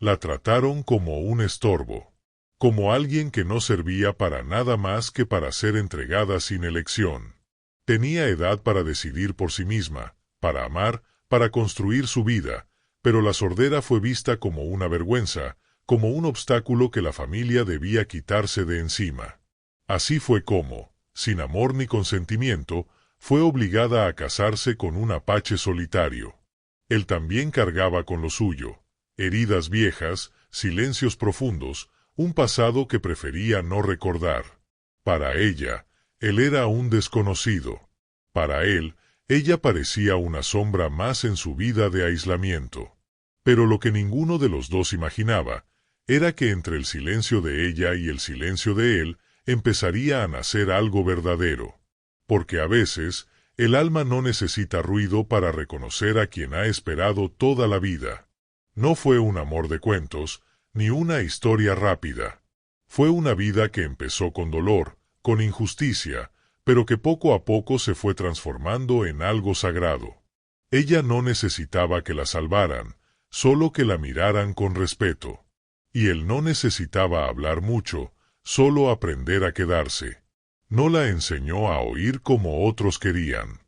La trataron como un estorbo, como alguien que no servía para nada más que para ser entregada sin elección. Tenía edad para decidir por sí misma, para amar, para construir su vida, pero la sordera fue vista como una vergüenza, como un obstáculo que la familia debía quitarse de encima. Así fue como, sin amor ni consentimiento, fue obligada a casarse con un apache solitario. Él también cargaba con lo suyo, heridas viejas, silencios profundos, un pasado que prefería no recordar. Para ella, él era un desconocido. Para él, ella parecía una sombra más en su vida de aislamiento. Pero lo que ninguno de los dos imaginaba, era que entre el silencio de ella y el silencio de él, empezaría a nacer algo verdadero. Porque a veces, el alma no necesita ruido para reconocer a quien ha esperado toda la vida. No fue un amor de cuentos, ni una historia rápida. Fue una vida que empezó con dolor, con injusticia, pero que poco a poco se fue transformando en algo sagrado. Ella no necesitaba que la salvaran, solo que la miraran con respeto. Y él no necesitaba hablar mucho, solo aprender a quedarse. No la enseñó a oír como otros querían.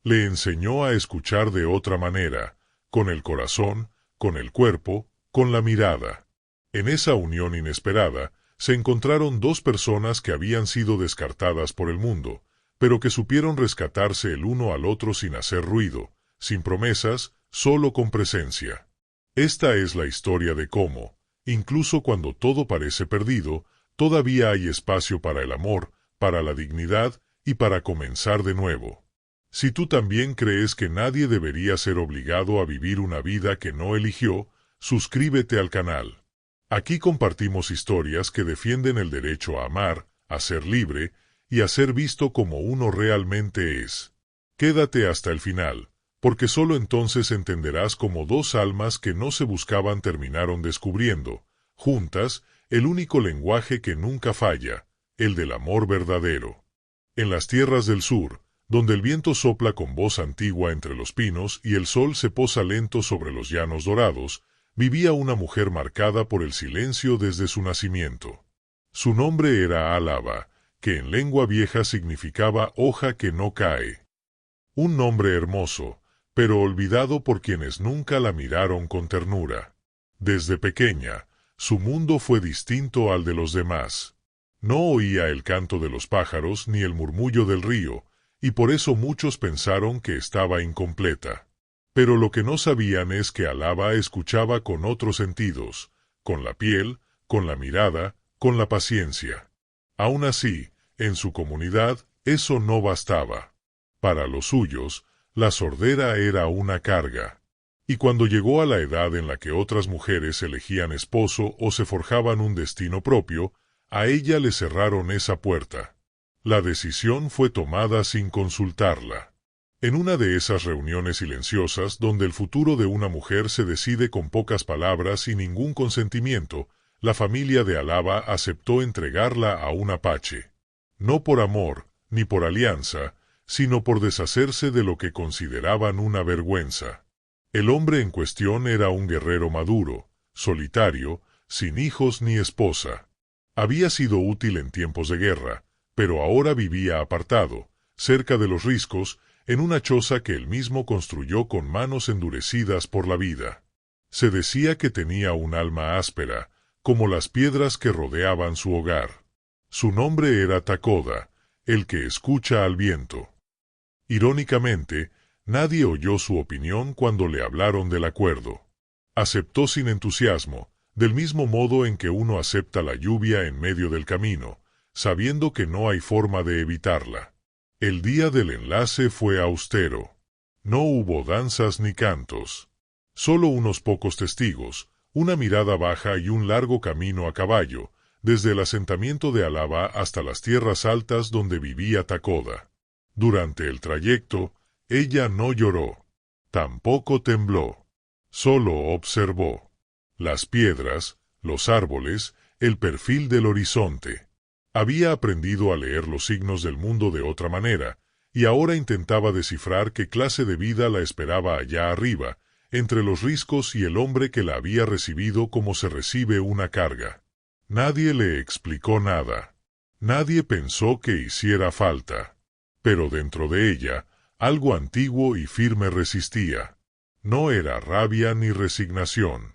Le enseñó a escuchar de otra manera, con el corazón, con el cuerpo, con la mirada. En esa unión inesperada, se encontraron dos personas que habían sido descartadas por el mundo, pero que supieron rescatarse el uno al otro sin hacer ruido, sin promesas, solo con presencia. Esta es la historia de cómo, incluso cuando todo parece perdido, todavía hay espacio para el amor, para la dignidad y para comenzar de nuevo. Si tú también crees que nadie debería ser obligado a vivir una vida que no eligió, suscríbete al canal. Aquí compartimos historias que defienden el derecho a amar, a ser libre y a ser visto como uno realmente es. Quédate hasta el final, porque solo entonces entenderás cómo dos almas que no se buscaban terminaron descubriendo, juntas, el único lenguaje que nunca falla, el del amor verdadero. En las tierras del sur, donde el viento sopla con voz antigua entre los pinos y el sol se posa lento sobre los llanos dorados, vivía una mujer marcada por el silencio desde su nacimiento. Su nombre era Alaba, que en lengua vieja significaba hoja que no cae. Un nombre hermoso, pero olvidado por quienes nunca la miraron con ternura. Desde pequeña, su mundo fue distinto al de los demás. No oía el canto de los pájaros ni el murmullo del río, y por eso muchos pensaron que estaba incompleta. Pero lo que no sabían es que Alaba escuchaba con otros sentidos, con la piel, con la mirada, con la paciencia. Aún así, en su comunidad, eso no bastaba. Para los suyos, la sordera era una carga. Y cuando llegó a la edad en la que otras mujeres elegían esposo o se forjaban un destino propio, a ella le cerraron esa puerta. La decisión fue tomada sin consultarla. En una de esas reuniones silenciosas donde el futuro de una mujer se decide con pocas palabras y ningún consentimiento, la familia de Alaba aceptó entregarla a un apache. No por amor, ni por alianza, sino por deshacerse de lo que consideraban una vergüenza. El hombre en cuestión era un guerrero maduro, solitario, sin hijos ni esposa. Había sido útil en tiempos de guerra, pero ahora vivía apartado, cerca de los riscos, en una choza que él mismo construyó con manos endurecidas por la vida. Se decía que tenía un alma áspera, como las piedras que rodeaban su hogar. Su nombre era Takoda, el que escucha al viento. Irónicamente, nadie oyó su opinión cuando le hablaron del acuerdo. Aceptó sin entusiasmo, del mismo modo en que uno acepta la lluvia en medio del camino, sabiendo que no hay forma de evitarla. El día del enlace fue austero. No hubo danzas ni cantos. Solo unos pocos testigos, una mirada baja y un largo camino a caballo, desde el asentamiento de Alaba hasta las tierras altas donde vivía Takoda. Durante el trayecto, ella no lloró. Tampoco tembló. Solo observó. Las piedras, los árboles, el perfil del horizonte. Había aprendido a leer los signos del mundo de otra manera, y ahora intentaba descifrar qué clase de vida la esperaba allá arriba, entre los riscos y el hombre que la había recibido como se recibe una carga. Nadie le explicó nada. Nadie pensó que hiciera falta. Pero dentro de ella, algo antiguo y firme resistía. No era rabia ni resignación.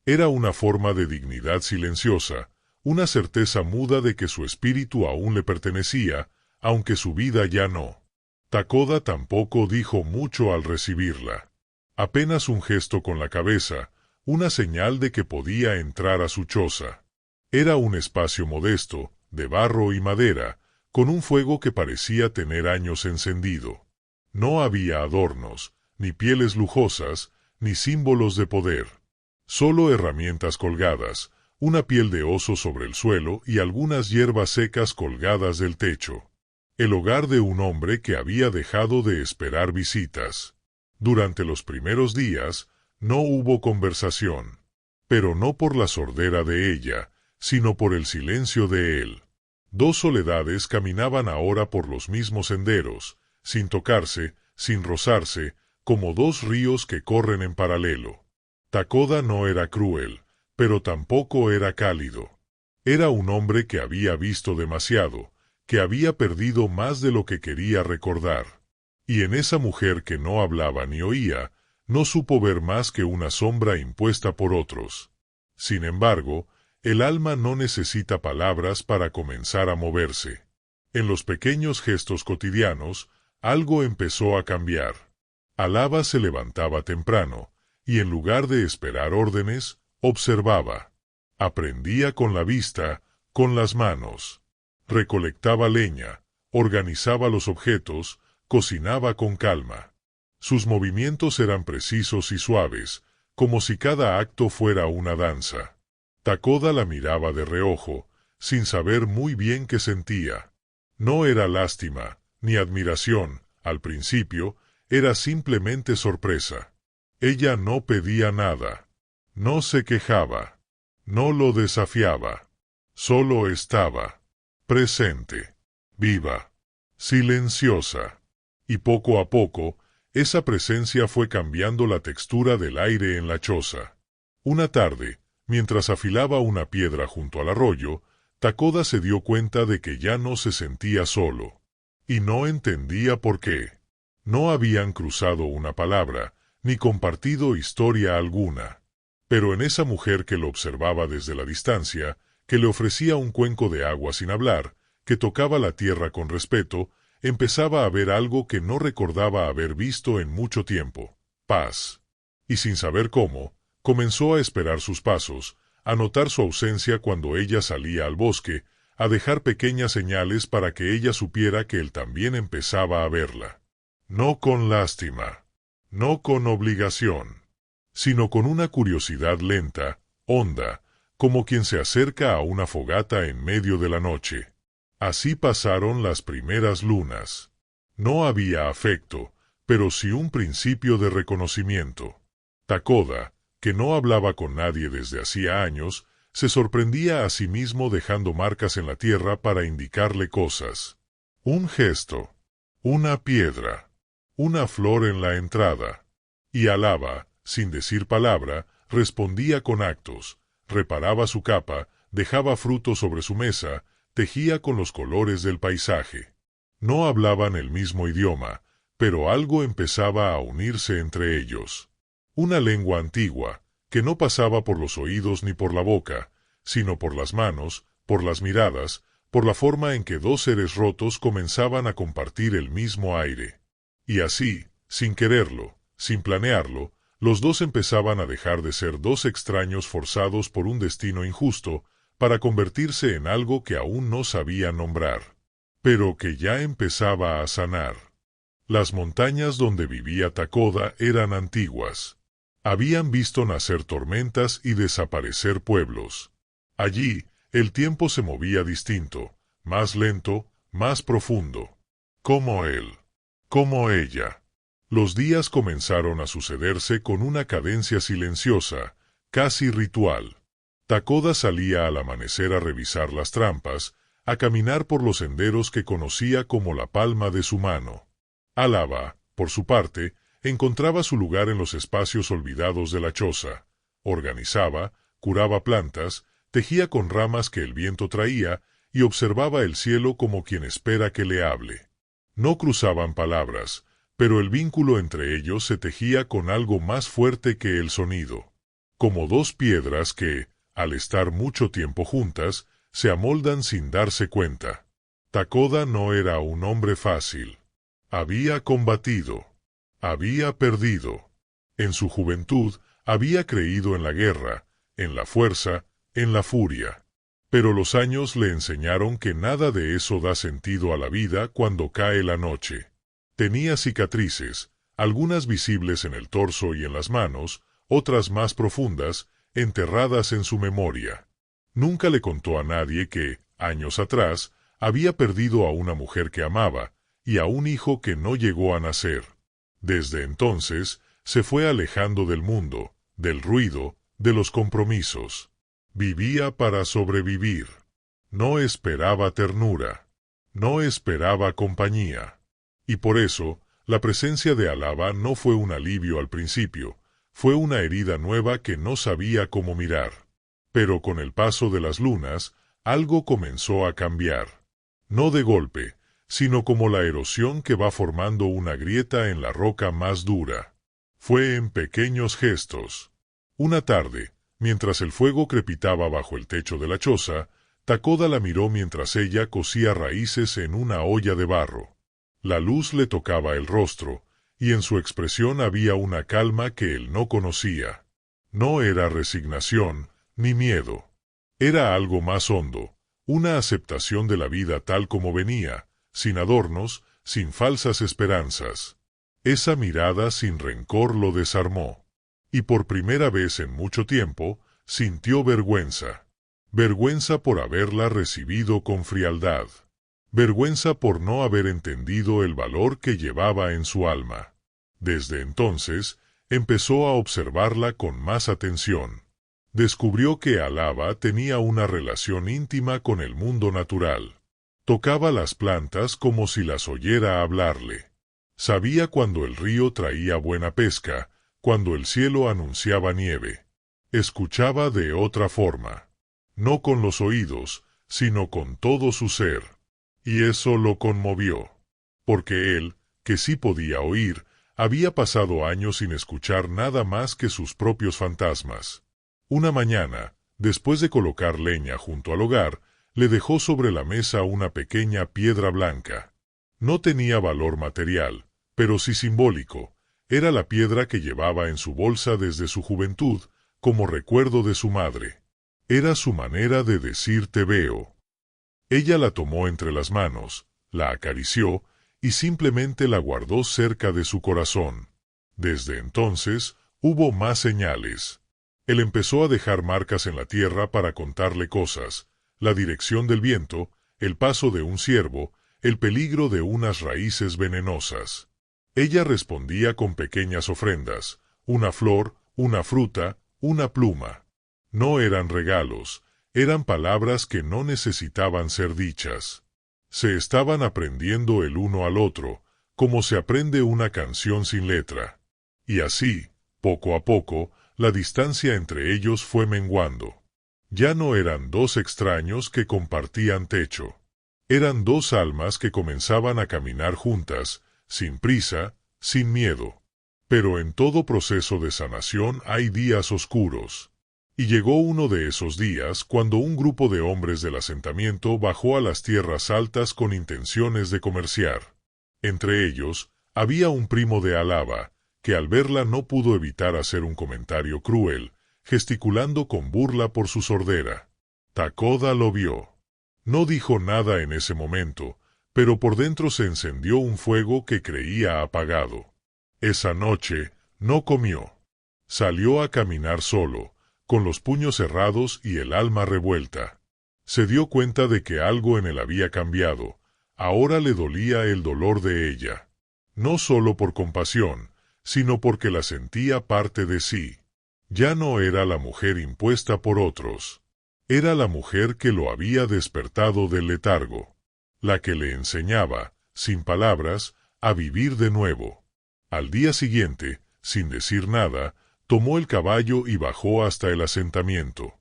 Era una forma de dignidad silenciosa, una certeza muda de que su espíritu aún le pertenecía, aunque su vida ya no. Takoda tampoco dijo mucho al recibirla. Apenas un gesto con la cabeza, una señal de que podía entrar a su choza. Era un espacio modesto, de barro y madera, con un fuego que parecía tener años encendido. No había adornos, ni pieles lujosas, ni símbolos de poder. Solo herramientas colgadas, una piel de oso sobre el suelo y algunas hierbas secas colgadas del techo. El hogar de un hombre que había dejado de esperar visitas. Durante los primeros días, no hubo conversación. Pero no por la sordera de ella, sino por el silencio de él. Dos soledades caminaban ahora por los mismos senderos, sin tocarse, sin rozarse, como dos ríos que corren en paralelo. Takoda no era cruel, pero tampoco era cálido. Era un hombre que había visto demasiado, que había perdido más de lo que quería recordar. Y en esa mujer que no hablaba ni oía, no supo ver más que una sombra impuesta por otros. Sin embargo, el alma no necesita palabras para comenzar a moverse. En los pequeños gestos cotidianos, algo empezó a cambiar. Alaba se levantaba temprano, y en lugar de esperar órdenes, observaba. Aprendía con la vista, con las manos. Recolectaba leña, organizaba los objetos, cocinaba con calma. Sus movimientos eran precisos y suaves, como si cada acto fuera una danza. Takoda la miraba de reojo, sin saber muy bien qué sentía. No era lástima, ni admiración, al principio, era simplemente sorpresa. Ella no pedía nada. No se quejaba. No lo desafiaba. Solo estaba. Presente. Viva. Silenciosa. Y poco a poco, esa presencia fue cambiando la textura del aire en la choza. Una tarde, mientras afilaba una piedra junto al arroyo, Takoda se dio cuenta de que ya no se sentía solo. Y no entendía por qué. No habían cruzado una palabra, ni compartido historia alguna. Pero en esa mujer que lo observaba desde la distancia, que le ofrecía un cuenco de agua sin hablar, que tocaba la tierra con respeto, empezaba a ver algo que no recordaba haber visto en mucho tiempo: paz. Y sin saber cómo, comenzó a esperar sus pasos, a notar su ausencia cuando ella salía al bosque, a dejar pequeñas señales para que ella supiera que él también empezaba a verla. No con lástima, no con obligación, sino con una curiosidad lenta, honda, como quien se acerca a una fogata en medio de la noche. Así pasaron las primeras lunas. No había afecto, pero sí un principio de reconocimiento. Takoda, que no hablaba con nadie desde hacía años, se sorprendía a sí mismo dejando marcas en la tierra para indicarle cosas. Un gesto, una piedra, una flor en la entrada. Y Alaba, sin decir palabra, respondía con actos, reparaba su capa, dejaba fruto sobre su mesa, tejía con los colores del paisaje. No hablaban el mismo idioma, pero algo empezaba a unirse entre ellos. Una lengua antigua, que no pasaba por los oídos ni por la boca, sino por las manos, por las miradas, por la forma en que dos seres rotos comenzaban a compartir el mismo aire. Y así, sin quererlo, sin planearlo, los dos empezaban a dejar de ser dos extraños forzados por un destino injusto, para convertirse en algo que aún no sabían nombrar, pero que ya empezaba a sanar. Las montañas donde vivía Takoda eran antiguas. Habían visto nacer tormentas y desaparecer pueblos. Allí, el tiempo se movía distinto, más lento, más profundo. Como él, como ella. Los días comenzaron a sucederse con una cadencia silenciosa, casi ritual. Takoda salía al amanecer a revisar las trampas, a caminar por los senderos que conocía como la palma de su mano. Alaba, por su parte, encontraba su lugar en los espacios olvidados de la choza. Organizaba, curaba plantas, tejía con ramas que el viento traía y observaba el cielo como quien espera que le hable. No cruzaban palabras, pero el vínculo entre ellos se tejía con algo más fuerte que el sonido. Como dos piedras que, al estar mucho tiempo juntas, se amoldan sin darse cuenta. Takoda no era un hombre fácil. Había combatido. Había perdido. En su juventud había creído en la guerra, en la fuerza, en la furia. Pero los años le enseñaron que nada de eso da sentido a la vida cuando cae la noche. Tenía cicatrices, algunas visibles en el torso y en las manos, otras más profundas, enterradas en su memoria. Nunca le contó a nadie que, años atrás, había perdido a una mujer que amaba, y a un hijo que no llegó a nacer. Desde entonces, se fue alejando del mundo, del ruido, de los compromisos. Vivía para sobrevivir. No esperaba ternura. No esperaba compañía. Y por eso, la presencia de Alaba no fue un alivio al principio, fue una herida nueva que no sabía cómo mirar. Pero con el paso de las lunas, algo comenzó a cambiar. No de golpe, sino como la erosión que va formando una grieta en la roca más dura. Fue en pequeños gestos. Una tarde, mientras el fuego crepitaba bajo el techo de la choza, Takoda la miró mientras ella cosía raíces en una olla de barro. La luz le tocaba el rostro, y en su expresión había una calma que él no conocía. No era resignación, ni miedo. Era algo más hondo, una aceptación de la vida tal como venía, sin adornos, sin falsas esperanzas. Esa mirada sin rencor lo desarmó. Y por primera vez en mucho tiempo, sintió vergüenza. Vergüenza por haberla recibido con frialdad. Vergüenza por no haber entendido el valor que llevaba en su alma. Desde entonces, empezó a observarla con más atención. Descubrió que Alaba tenía una relación íntima con el mundo natural. Tocaba las plantas como si las oyera hablarle. Sabía cuando el río traía buena pesca, cuando el cielo anunciaba nieve. Escuchaba de otra forma. No con los oídos, sino con todo su ser. Y eso lo conmovió. Porque él, que sí podía oír, había pasado años sin escuchar nada más que sus propios fantasmas. Una mañana, después de colocar leña junto al hogar, le dejó sobre la mesa una pequeña piedra blanca. No tenía valor material, pero sí simbólico. Era la piedra que llevaba en su bolsa desde su juventud, como recuerdo de su madre. Era su manera de decir te veo. Ella la tomó entre las manos, la acarició, y simplemente la guardó cerca de su corazón. Desde entonces, hubo más señales. Él empezó a dejar marcas en la tierra para contarle cosas, la dirección del viento, el paso de un ciervo, el peligro de unas raíces venenosas. Ella respondía con pequeñas ofrendas, una flor, una fruta, una pluma. No eran regalos, eran palabras que no necesitaban ser dichas. Se estaban aprendiendo el uno al otro, como se aprende una canción sin letra. Y así, poco a poco, la distancia entre ellos fue menguando. Ya no eran dos extraños que compartían techo. Eran dos almas que comenzaban a caminar juntas, sin prisa, sin miedo. Pero en todo proceso de sanación hay días oscuros. Y llegó uno de esos días cuando un grupo de hombres del asentamiento bajó a las tierras altas con intenciones de comerciar. Entre ellos, había un primo de Alaba, que al verla no pudo evitar hacer un comentario cruel, gesticulando con burla por su sordera. Takoda lo vio. No dijo nada en ese momento, pero por dentro se encendió un fuego que creía apagado. Esa noche, no comió. Salió a caminar solo, con los puños cerrados y el alma revuelta. Se dio cuenta de que algo en él había cambiado. Ahora le dolía el dolor de ella. No solo por compasión, sino porque la sentía parte de sí. Ya no era la mujer impuesta por otros. Era la mujer que lo había despertado del letargo. La que le enseñaba, sin palabras, a vivir de nuevo. Al día siguiente, sin decir nada, tomó el caballo y bajó hasta el asentamiento.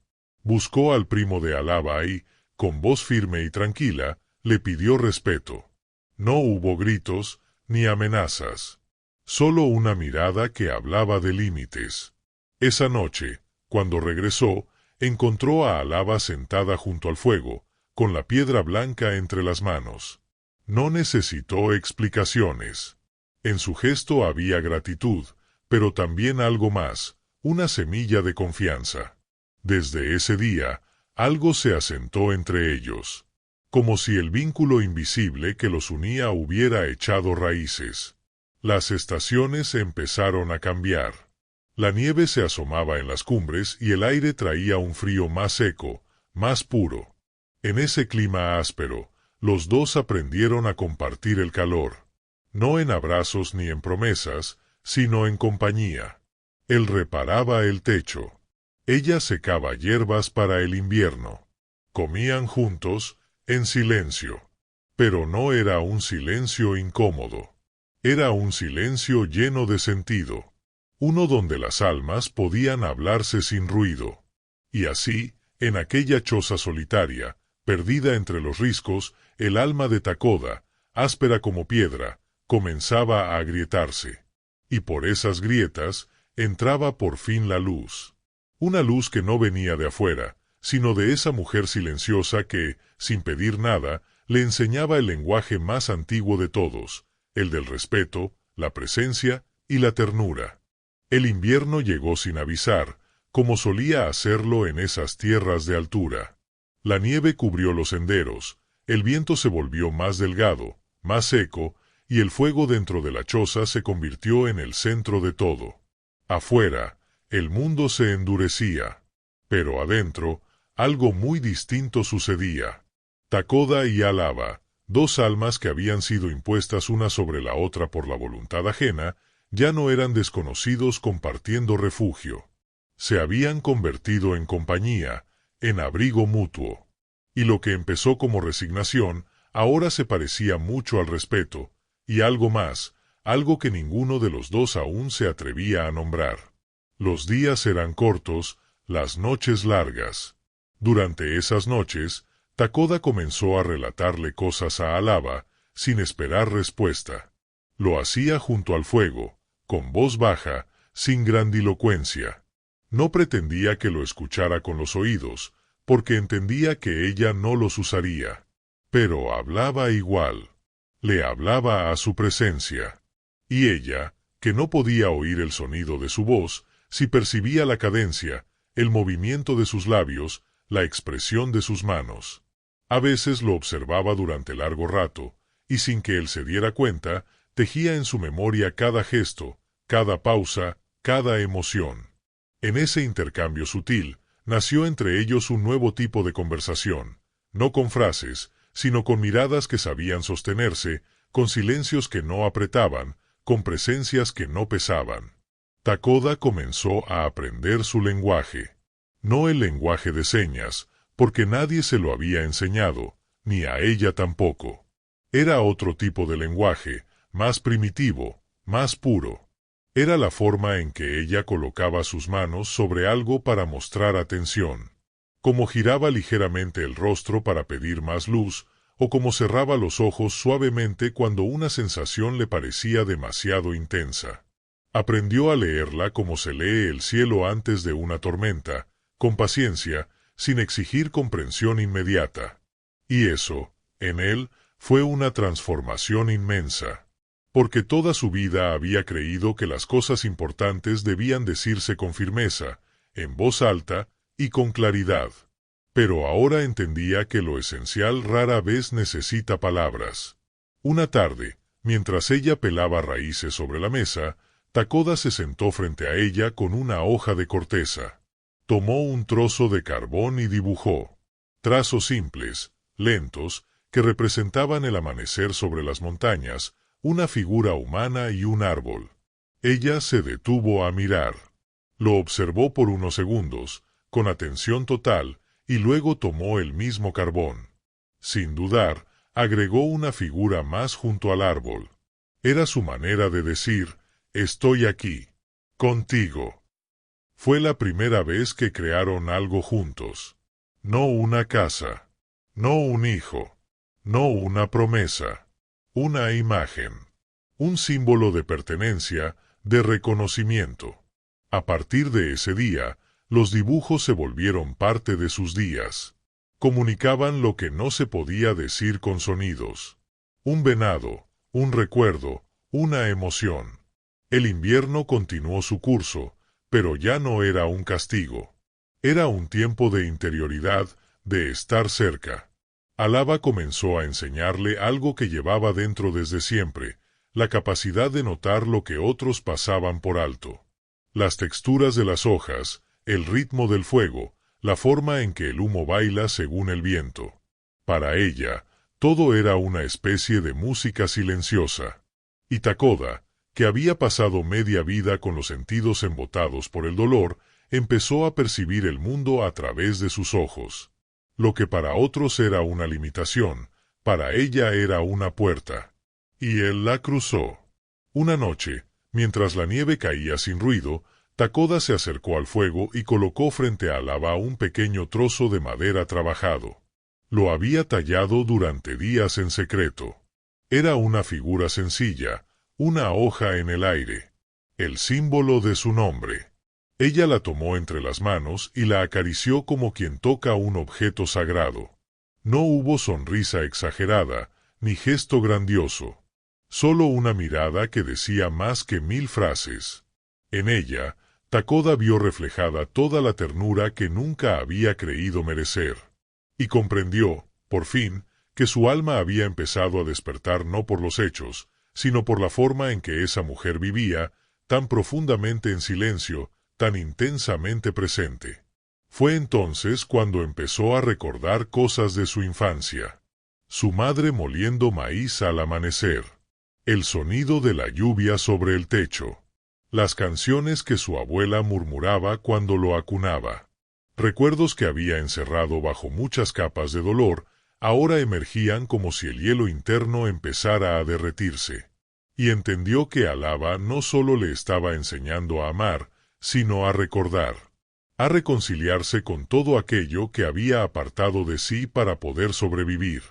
Buscó al primo de Alaba y, con voz firme y tranquila, le pidió respeto. No hubo gritos, ni amenazas. Solo una mirada que hablaba de límites. Esa noche, cuando regresó, encontró a Alaba sentada junto al fuego, con la piedra blanca entre las manos. No necesitó explicaciones. En su gesto había gratitud, pero también algo más, una semilla de confianza. Desde ese día, algo se asentó entre ellos, como si el vínculo invisible que los unía hubiera echado raíces. Las estaciones empezaron a cambiar. La nieve se asomaba en las cumbres y el aire traía un frío más seco, más puro. En ese clima áspero, los dos aprendieron a compartir el calor, no en abrazos ni en promesas, sino en compañía. Él reparaba el techo. Ella secaba hierbas para el invierno. Comían juntos, en silencio. Pero no era un silencio incómodo. Era un silencio lleno de sentido. Uno donde las almas podían hablarse sin ruido. Y así, en aquella choza solitaria, perdida entre los riscos, el alma de Takoda, áspera como piedra, comenzaba a agrietarse. Y por esas grietas, entraba por fin la luz. Una luz que no venía de afuera, sino de esa mujer silenciosa que, sin pedir nada, le enseñaba el lenguaje más antiguo de todos, el del respeto, la presencia y la ternura. El invierno llegó sin avisar, como solía hacerlo en esas tierras de altura. La nieve cubrió los senderos, el viento se volvió más delgado, más seco, y el fuego dentro de la choza se convirtió en el centro de todo. Afuera, el mundo se endurecía, pero adentro, algo muy distinto sucedía. Takoda y Alaba, dos almas que habían sido impuestas una sobre la otra por la voluntad ajena, ya no eran desconocidos compartiendo refugio. Se habían convertido en compañía, en abrigo mutuo. Y lo que empezó como resignación, ahora se parecía mucho al respeto, y algo más, algo que ninguno de los dos aún se atrevía a nombrar. Los días eran cortos, las noches largas. Durante esas noches, Takoda comenzó a relatarle cosas a Alaba, sin esperar respuesta. Lo hacía junto al fuego, con voz baja, sin grandilocuencia. No pretendía que lo escuchara con los oídos, porque entendía que ella no los usaría. Pero hablaba igual. Le hablaba a su presencia. Y ella, que no podía oír el sonido de su voz, si percibía la cadencia, el movimiento de sus labios, la expresión de sus manos. A veces lo observaba durante largo rato, y sin que él se diera cuenta, tejía en su memoria cada gesto, cada pausa, cada emoción. En ese intercambio sutil, nació entre ellos un nuevo tipo de conversación, no con frases, sino con miradas que sabían sostenerse, con silencios que no apretaban, con presencias que no pesaban. Takoda comenzó a aprender su lenguaje. No el lenguaje de señas, porque nadie se lo había enseñado, ni a ella tampoco. Era otro tipo de lenguaje, más primitivo, más puro. Era la forma en que ella colocaba sus manos sobre algo para mostrar atención, como giraba ligeramente el rostro para pedir más luz, o como cerraba los ojos suavemente cuando una sensación le parecía demasiado intensa. Aprendió a leerla como se lee el cielo antes de una tormenta, con paciencia, sin exigir comprensión inmediata. Y eso, en él, fue una transformación inmensa. Porque toda su vida había creído que las cosas importantes debían decirse con firmeza, en voz alta y con claridad. Pero ahora entendía que lo esencial rara vez necesita palabras. Una tarde, mientras ella pelaba raíces sobre la mesa, Takoda se sentó frente a ella con una hoja de corteza. Tomó un trozo de carbón y dibujó trazos simples, lentos, que representaban el amanecer sobre las montañas, una figura humana y un árbol. Ella se detuvo a mirar. Lo observó por unos segundos, con atención total, y luego tomó el mismo carbón. Sin dudar, agregó una figura más junto al árbol. Era su manera de decir, Estoy aquí. Contigo. Fue la primera vez que crearon algo juntos. No una casa. No un hijo. No una promesa. Una imagen. Un símbolo de pertenencia, de reconocimiento. A partir de ese día, los dibujos se volvieron parte de sus días. Comunicaban lo que no se podía decir con sonidos. Un venado, un recuerdo, una emoción. El invierno continuó su curso, pero ya no era un castigo. Era un tiempo de interioridad, de estar cerca. Alaba comenzó a enseñarle algo que llevaba dentro desde siempre, la capacidad de notar lo que otros pasaban por alto. Las texturas de las hojas, el ritmo del fuego, la forma en que el humo baila según el viento. Para ella, todo era una especie de música silenciosa. Y Takoda, que había pasado media vida con los sentidos embotados por el dolor, empezó a percibir el mundo a través de sus ojos. Lo que para otros era una limitación, para ella era una puerta. Y él la cruzó. Una noche, mientras la nieve caía sin ruido, Takoda se acercó al fuego y colocó frente a Alaba un pequeño trozo de madera trabajado. Lo había tallado durante días en secreto. Era una figura sencilla, una hoja en el aire, el símbolo de su nombre. Ella la tomó entre las manos y la acarició como quien toca un objeto sagrado. No hubo sonrisa exagerada, ni gesto grandioso. Solo una mirada que decía más que 1000 frases. En ella, Takoda vio reflejada toda la ternura que nunca había creído merecer. Y comprendió, por fin, que su alma había empezado a despertar no por los hechos, sino por la forma en que esa mujer vivía, tan profundamente en silencio, tan intensamente presente. Fue entonces cuando empezó a recordar cosas de su infancia. Su madre moliendo maíz al amanecer. El sonido de la lluvia sobre el techo. Las canciones que su abuela murmuraba cuando lo acunaba. Recuerdos que había encerrado bajo muchas capas de dolor, ahora emergían como si el hielo interno empezara a derretirse. Y entendió que Alaba no solo le estaba enseñando a amar, sino a recordar. A reconciliarse con todo aquello que había apartado de sí para poder sobrevivir.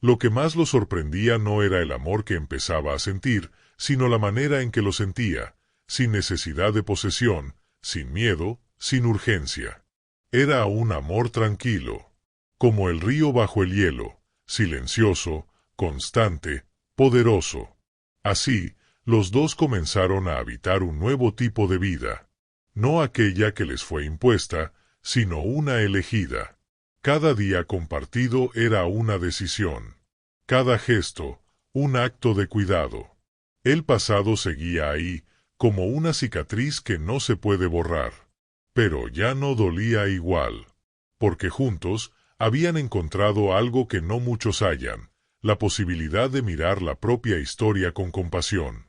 Lo que más lo sorprendía no era el amor que empezaba a sentir, sino la manera en que lo sentía, sin necesidad de posesión, sin miedo, sin urgencia. Era un amor tranquilo, como el río bajo el hielo, silencioso, constante, poderoso. Así, los dos comenzaron a habitar un nuevo tipo de vida, no aquella que les fue impuesta, sino una elegida. Cada día compartido era una decisión. Cada gesto, un acto de cuidado. El pasado seguía ahí, como una cicatriz que no se puede borrar. Pero ya no dolía igual. Porque juntos habían encontrado algo que no muchos hallan, la posibilidad de mirar la propia historia con compasión.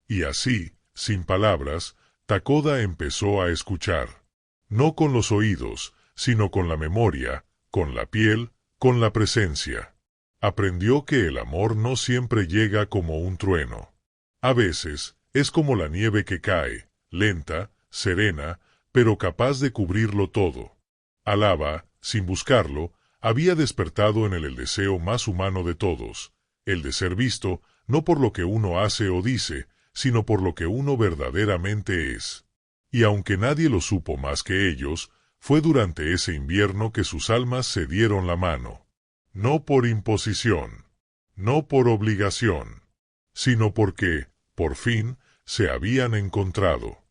Y así, sin palabras, Takoda empezó a escuchar. No con los oídos, sino con la memoria, con la piel, con la presencia. Aprendió que el amor no siempre llega como un trueno. A veces, es como la nieve que cae, lenta, serena, pero capaz de cubrirlo todo. Alaba, sin buscarlo, había despertado en él el deseo más humano de todos, el de ser visto, no por lo que uno hace o dice, sino por lo que uno verdaderamente es. Y aunque nadie lo supo más que ellos, fue durante ese invierno que sus almas se dieron la mano. No por imposición, no por obligación, sino porque, por fin, se habían encontrado.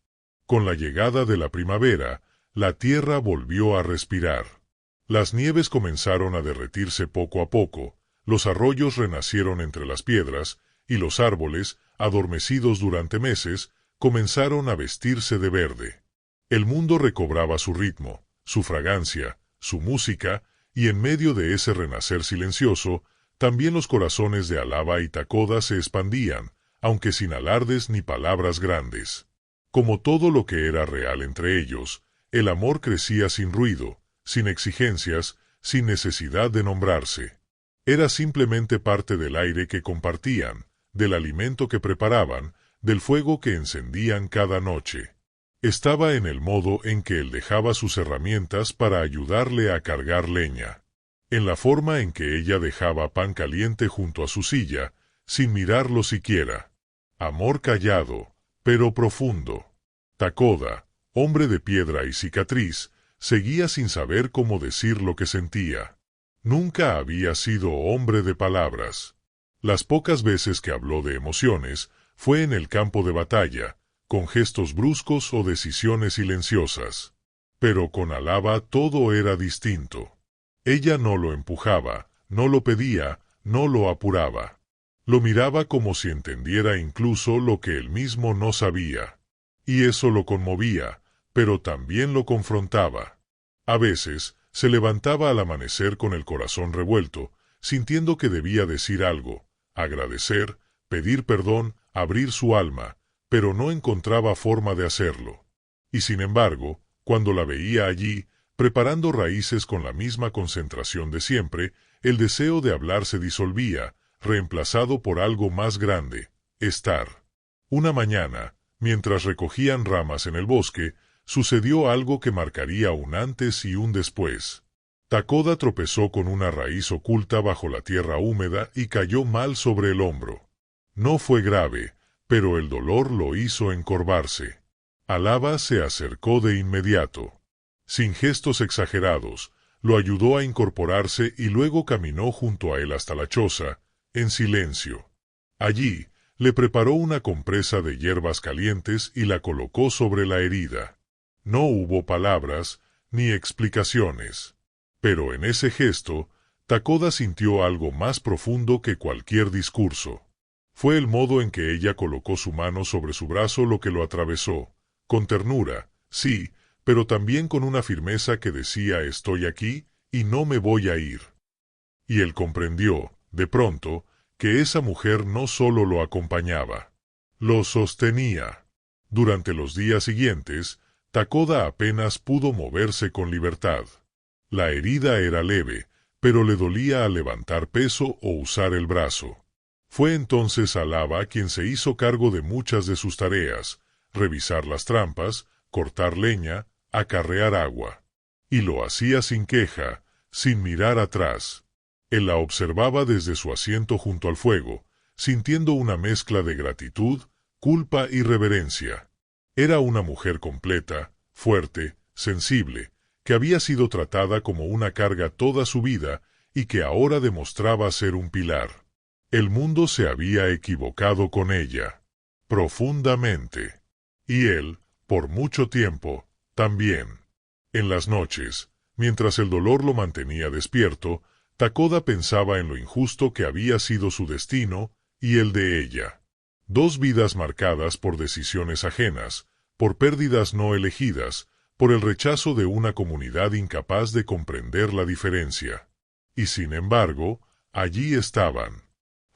Con la llegada de la primavera, la tierra volvió a respirar. Las nieves comenzaron a derretirse poco a poco, los arroyos renacieron entre las piedras, y los árboles, adormecidos durante meses, comenzaron a vestirse de verde. El mundo recobraba su ritmo, su fragancia, su música, y en medio de ese renacer silencioso, también los corazones de Alaba y Takoda se expandían, aunque sin alardes ni palabras grandes. Como todo lo que era real entre ellos, el amor crecía sin ruido, sin exigencias, sin necesidad de nombrarse. Era simplemente parte del aire que compartían, del alimento que preparaban, del fuego que encendían cada noche. Estaba en el modo en que él dejaba sus herramientas para ayudarle a cargar leña, en la forma en que ella dejaba pan caliente junto a su silla, sin mirarlo siquiera. Amor callado, pero profundo. Takoda, hombre de piedra y cicatriz, seguía sin saber cómo decir lo que sentía. Nunca había sido hombre de palabras. Las pocas veces que habló de emociones fue en el campo de batalla, con gestos bruscos o decisiones silenciosas. Pero con Alaba todo era distinto. Ella no lo empujaba, no lo pedía, no lo apuraba. Lo miraba como si entendiera incluso lo que él mismo no sabía. Y eso lo conmovía, pero también lo confrontaba. A veces, se levantaba al amanecer con el corazón revuelto, sintiendo que debía decir algo, agradecer, pedir perdón, abrir su alma, pero no encontraba forma de hacerlo. Y sin embargo, cuando la veía allí, preparando raíces con la misma concentración de siempre, el deseo de hablar se disolvía, reemplazado por algo más grande, estar. Una mañana, mientras recogían ramas en el bosque, sucedió algo que marcaría un antes y un después. Takoda tropezó con una raíz oculta bajo la tierra húmeda y cayó mal sobre el hombro. No fue grave, pero el dolor lo hizo encorvarse. Alaba se acercó de inmediato. Sin gestos exagerados, lo ayudó a incorporarse y luego caminó junto a él hasta la choza, en silencio. Allí, le preparó una compresa de hierbas calientes y la colocó sobre la herida. No hubo palabras, ni explicaciones. Pero en ese gesto, Takoda sintió algo más profundo que cualquier discurso. Fue el modo en que ella colocó su mano sobre su brazo lo que lo atravesó, con ternura, sí, pero también con una firmeza que decía estoy aquí, y no me voy a ir. Y él comprendió, de pronto, que esa mujer no solo lo acompañaba, lo sostenía. Durante los días siguientes, Takoda apenas pudo moverse con libertad. La herida era leve, pero le dolía al levantar peso o usar el brazo. Fue entonces Alaba quien se hizo cargo de muchas de sus tareas, revisar las trampas, cortar leña, acarrear agua. Y lo hacía sin queja, sin mirar atrás. Él la observaba desde su asiento junto al fuego, sintiendo una mezcla de gratitud, culpa y reverencia. Era una mujer completa, fuerte, sensible, que había sido tratada como una carga toda su vida y que ahora demostraba ser un pilar. El mundo se había equivocado con ella, profundamente. Y él, por mucho tiempo, también. En las noches, mientras el dolor lo mantenía despierto, Takoda pensaba en lo injusto que había sido su destino y el de ella. Dos vidas marcadas por decisiones ajenas, por pérdidas no elegidas, por el rechazo de una comunidad incapaz de comprender la diferencia. Y sin embargo, allí estaban,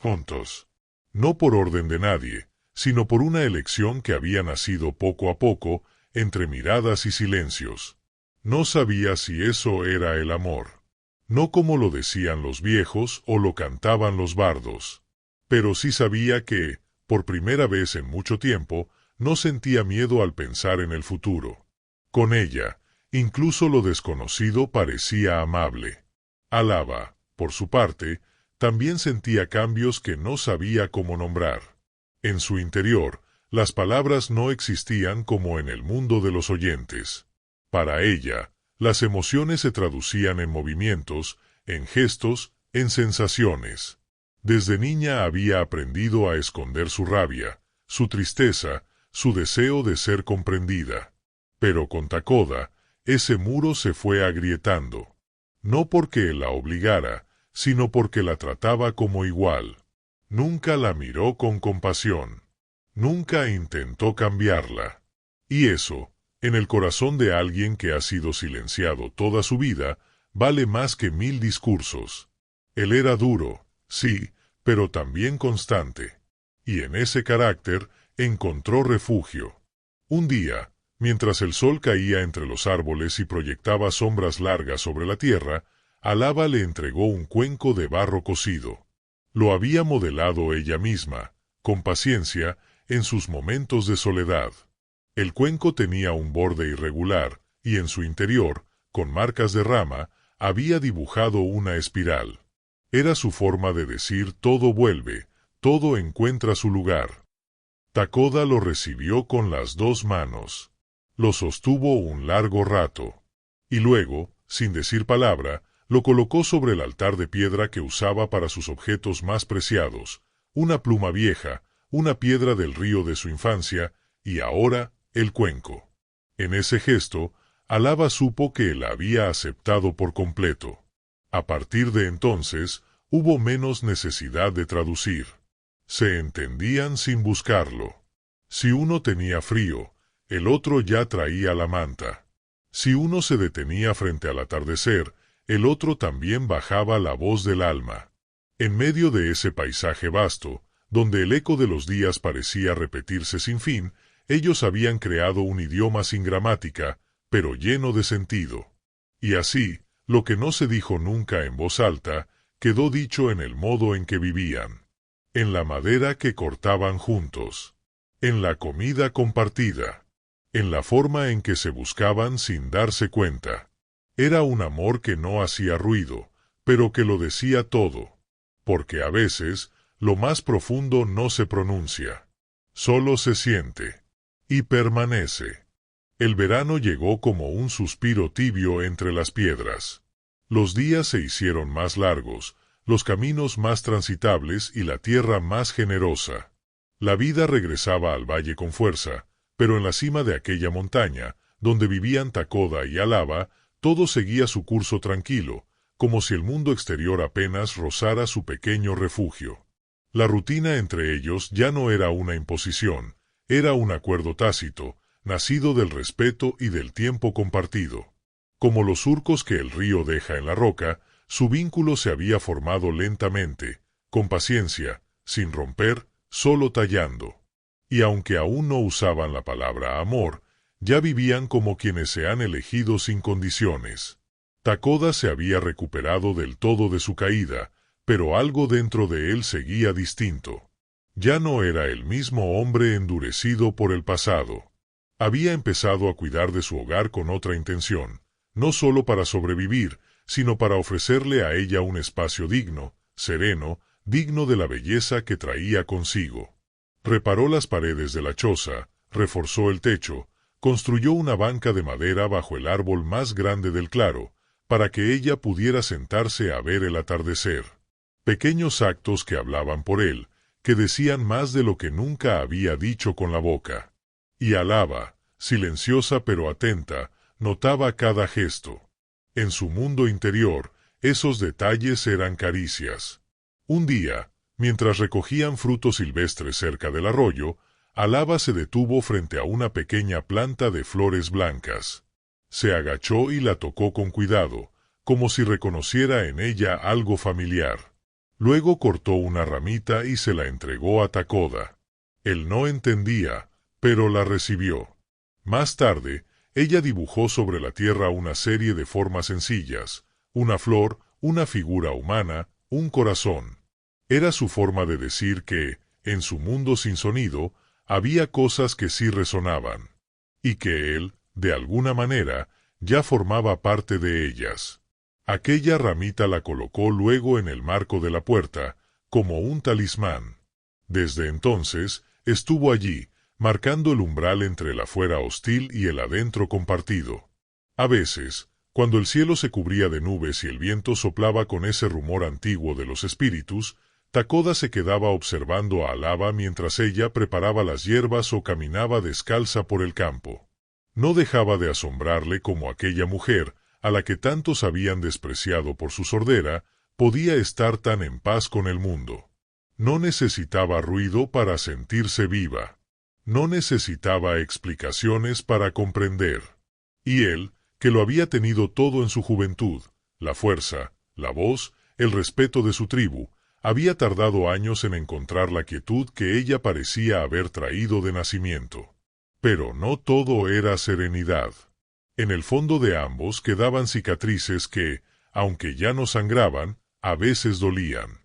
juntos. No por orden de nadie, sino por una elección que había nacido poco a poco, entre miradas y silencios. No sabía si eso era el amor. No como lo decían los viejos o lo cantaban los bardos. Pero sí sabía que, por primera vez en mucho tiempo, no sentía miedo al pensar en el futuro. Con ella, incluso lo desconocido parecía amable. Alaba, por su parte, también sentía cambios que no sabía cómo nombrar. En su interior, las palabras no existían como en el mundo de los oyentes. Para ella, las emociones se traducían en movimientos, en gestos, en sensaciones. Desde niña había aprendido a esconder su rabia, su tristeza, su deseo de ser comprendida. Pero con Takoda, ese muro se fue agrietando. No porque él la obligara, sino porque la trataba como igual. Nunca la miró con compasión. Nunca intentó cambiarla. Y eso, en el corazón de alguien que ha sido silenciado toda su vida, vale más que 1000 discursos. Él era duro, sí, pero también constante. Y en ese carácter encontró refugio. Un día, mientras el sol caía entre los árboles y proyectaba sombras largas sobre la tierra, Alaba le entregó un cuenco de barro cocido. Lo había modelado ella misma, con paciencia, en sus momentos de soledad. El cuenco tenía un borde irregular, y en su interior, con marcas de rama, había dibujado una espiral. Era su forma de decir todo vuelve, todo encuentra su lugar. Takoda lo recibió con las dos manos. Lo sostuvo un largo rato. Y luego, sin decir palabra, lo colocó sobre el altar de piedra que usaba para sus objetos más preciados, una pluma vieja, una piedra del río de su infancia, y ahora, el cuenco. En ese gesto, Alaba supo que la había aceptado por completo. A partir de entonces, hubo menos necesidad de traducir. Se entendían sin buscarlo. Si uno tenía frío, el otro ya traía la manta. Si uno se detenía frente al atardecer, el otro también bajaba la voz del alma. En medio de ese paisaje vasto, donde el eco de los días parecía repetirse sin fin, ellos habían creado un idioma sin gramática, pero lleno de sentido. Y así, lo que no se dijo nunca en voz alta, quedó dicho en el modo en que vivían. En la madera que cortaban juntos. En la comida compartida. En la forma en que se buscaban sin darse cuenta. Era un amor que no hacía ruido, pero que lo decía todo. Porque a veces, lo más profundo no se pronuncia. Solo se siente. Y permanece. El verano llegó como un suspiro tibio entre las piedras. Los días se hicieron más largos, los caminos más transitables y la tierra más generosa. La vida regresaba al valle con fuerza, pero en la cima de aquella montaña, donde vivían Takoda y Alaba, todo seguía su curso tranquilo, como si el mundo exterior apenas rozara su pequeño refugio. La rutina entre ellos ya no era una imposición, era un acuerdo tácito, nacido del respeto y del tiempo compartido. Como los surcos que el río deja en la roca, su vínculo se había formado lentamente, con paciencia, sin romper, solo tallando. Y aunque aún no usaban la palabra amor, ya vivían como quienes se han elegido sin condiciones. Takoda se había recuperado del todo de su caída, pero algo dentro de él seguía distinto. Ya no era el mismo hombre endurecido por el pasado. Había empezado a cuidar de su hogar con otra intención, no solo para sobrevivir, sino para ofrecerle a ella un espacio digno, sereno, digno de la belleza que traía consigo. Reparó las paredes de la choza, reforzó el techo, construyó una banca de madera bajo el árbol más grande del claro, para que ella pudiera sentarse a ver el atardecer. Pequeños actos que hablaban por él, que decían más de lo que nunca había dicho con la boca. Y Alaba, silenciosa pero atenta, notaba cada gesto. En su mundo interior, esos detalles eran caricias. Un día, mientras recogían frutos silvestres cerca del arroyo, Alaba se detuvo frente a una pequeña planta de flores blancas. Se agachó y la tocó con cuidado, como si reconociera en ella algo familiar. Luego cortó una ramita y se la entregó a Takoda. Él no entendía, pero la recibió. Más tarde, ella dibujó sobre la tierra una serie de formas sencillas, una flor, una figura humana, un corazón. Era su forma de decir que, en su mundo sin sonido, había cosas que sí resonaban, y que él, de alguna manera, ya formaba parte de ellas. Aquella ramita la colocó luego en el marco de la puerta, como un talismán. Desde entonces, estuvo allí, marcando el umbral entre el afuera hostil y el adentro compartido. A veces, cuando el cielo se cubría de nubes y el viento soplaba con ese rumor antiguo de los espíritus, Takoda se quedaba observando a Alaba mientras ella preparaba las hierbas o caminaba descalza por el campo. No dejaba de asombrarle cómo aquella mujer, a la que tantos habían despreciado por su sordera, podía estar tan en paz con el mundo. No necesitaba ruido para sentirse viva. No necesitaba explicaciones para comprender. Y él, que lo había tenido todo en su juventud, la fuerza, la voz, el respeto de su tribu, había tardado años en encontrar la quietud que ella parecía haber traído de nacimiento. Pero no todo era serenidad. En el fondo de ambos quedaban cicatrices que, aunque ya no sangraban, a veces dolían.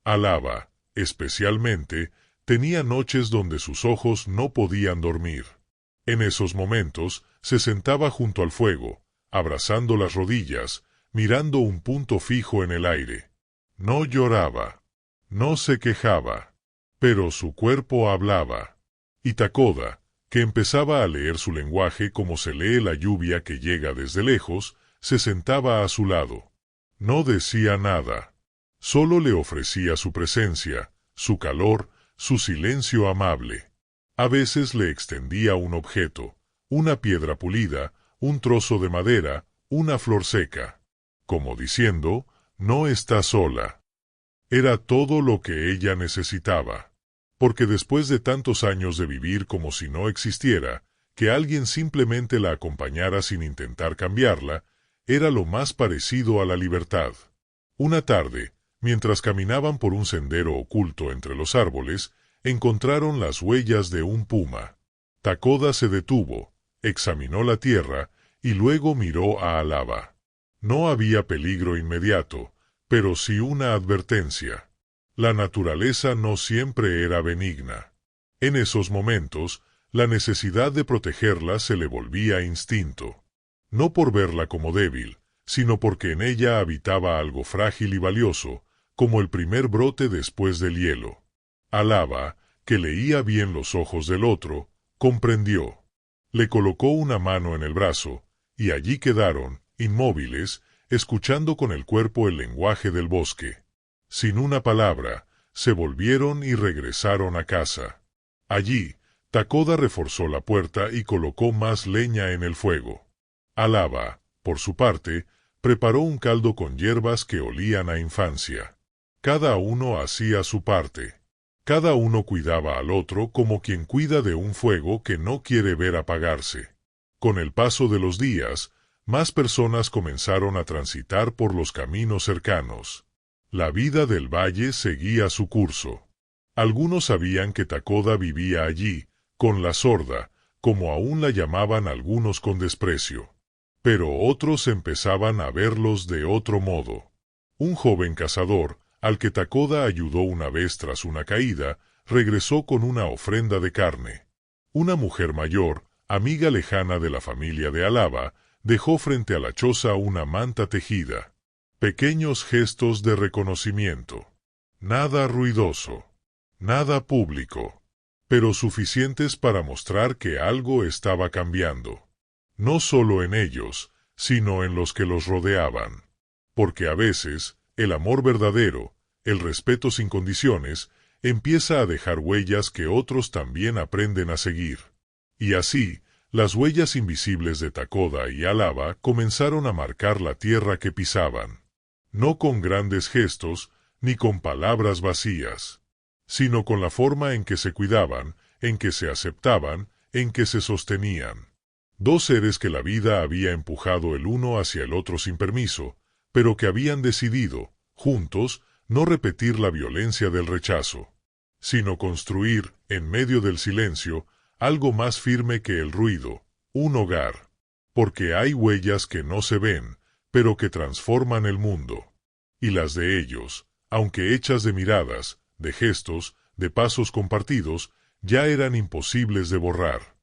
Alaba, especialmente, Tenía noches donde sus ojos no podían dormir. En esos momentos, se sentaba junto al fuego, abrazando las rodillas, mirando un punto fijo en el aire. No lloraba. No se quejaba. Pero su cuerpo hablaba. Y Takoda, que empezaba a leer su lenguaje como se lee la lluvia que llega desde lejos, se sentaba a su lado. No decía nada. Solo le ofrecía su presencia, su calor, su silencio amable. A veces le extendía un objeto, una piedra pulida, un trozo de madera, una flor seca. Como diciendo, no está sola. Era todo lo que ella necesitaba. Porque después de tantos años de vivir como si no existiera, que alguien simplemente la acompañara sin intentar cambiarla, era lo más parecido a la libertad. Una tarde, mientras caminaban por un sendero oculto entre los árboles, encontraron las huellas de un puma. Takoda se detuvo, examinó la tierra y luego miró a Alaba. No había peligro inmediato, pero sí una advertencia. La naturaleza no siempre era benigna. En esos momentos, la necesidad de protegerla se le volvía instinto. No por verla como débil, sino porque en ella habitaba algo frágil y valioso, como el primer brote después del hielo. Alaba, que leía bien los ojos del otro, comprendió. Le colocó una mano en el brazo, y allí quedaron, inmóviles, escuchando con el cuerpo el lenguaje del bosque. Sin una palabra, se volvieron y regresaron a casa. Allí, Takoda reforzó la puerta y colocó más leña en el fuego. Alaba, por su parte, preparó un caldo con hierbas que olían a infancia. Cada uno hacía su parte. Cada uno cuidaba al otro como quien cuida de un fuego que no quiere ver apagarse. Con el paso de los días, más personas comenzaron a transitar por los caminos cercanos. La vida del valle seguía su curso. Algunos sabían que Takoda vivía allí, con la sorda, como aún la llamaban algunos con desprecio. Pero otros empezaban a verlos de otro modo. Un joven cazador, al que Takoda ayudó una vez tras una caída, regresó con una ofrenda de carne. Una mujer mayor, amiga lejana de la familia de Alaba, dejó frente a la choza una manta tejida. Pequeños gestos de reconocimiento. Nada ruidoso. Nada público. Pero suficientes para mostrar que algo estaba cambiando. No solo en ellos, sino en los que los rodeaban. Porque a veces, el amor verdadero, el respeto sin condiciones, empieza a dejar huellas que otros también aprenden a seguir. Y así, las huellas invisibles de Takoda y Alaba comenzaron a marcar la tierra que pisaban. No con grandes gestos, ni con palabras vacías, sino con la forma en que se cuidaban, en que se aceptaban, en que se sostenían. Dos seres que la vida había empujado el uno hacia el otro sin permiso, pero que habían decidido, juntos, no repetir la violencia del rechazo, sino construir, en medio del silencio, algo más firme que el ruido, un hogar. Porque hay huellas que no se ven, pero que transforman el mundo. Y las de ellos, aunque hechas de miradas, de gestos, de pasos compartidos, ya eran imposibles de borrar.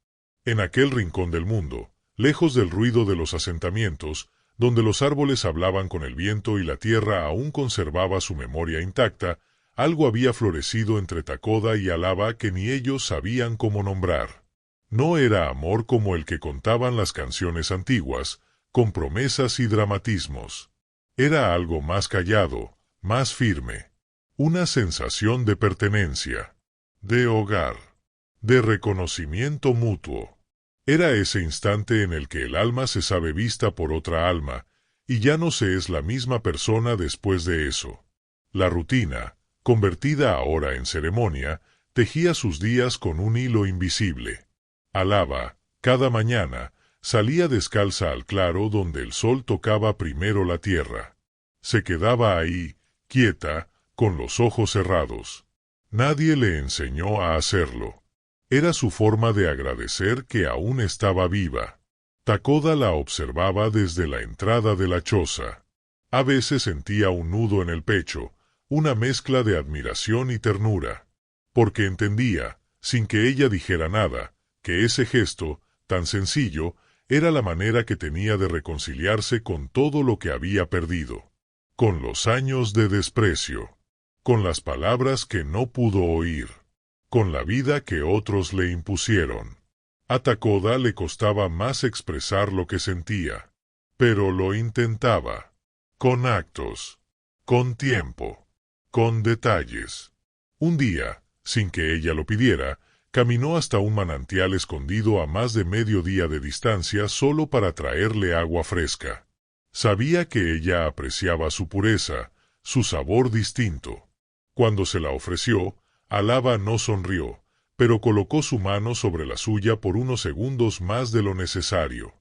En aquel rincón del mundo, lejos del ruido de los asentamientos, donde los árboles hablaban con el viento y la tierra aún conservaba su memoria intacta, algo había florecido entre Takoda y Alaba que ni ellos sabían cómo nombrar. No era amor como el que contaban las canciones antiguas, con promesas y dramatismos. Era algo más callado, más firme. Una sensación de pertenencia, de hogar, de reconocimiento mutuo. Era ese instante en el que el alma se sabe vista por otra alma, y ya no se es la misma persona después de eso. La rutina, convertida ahora en ceremonia, tejía sus días con un hilo invisible. Alaba, cada mañana, salía descalza al claro donde el sol tocaba primero la tierra. Se quedaba ahí, quieta, con los ojos cerrados. Nadie le enseñó a hacerlo. Era su forma de agradecer que aún estaba viva. Takoda la observaba desde la entrada de la choza. A veces sentía un nudo en el pecho, una mezcla de admiración y ternura. porque entendía, sin que ella dijera nada, que ese gesto, tan sencillo, era la manera que tenía de reconciliarse con todo lo que había perdido, con los años de desprecio, con las palabras que no pudo oír, con la vida que otros le impusieron. A Takoda le costaba más expresar lo que sentía, pero lo intentaba, con actos, con tiempo, con detalles. Un día, sin que ella lo pidiera, caminó hasta un manantial escondido a más de medio día de distancia solo para traerle agua fresca. Sabía que ella apreciaba su pureza, su sabor distinto. Cuando se la ofreció, Alaba no sonrió, pero colocó su mano sobre la suya por unos segundos más de lo necesario.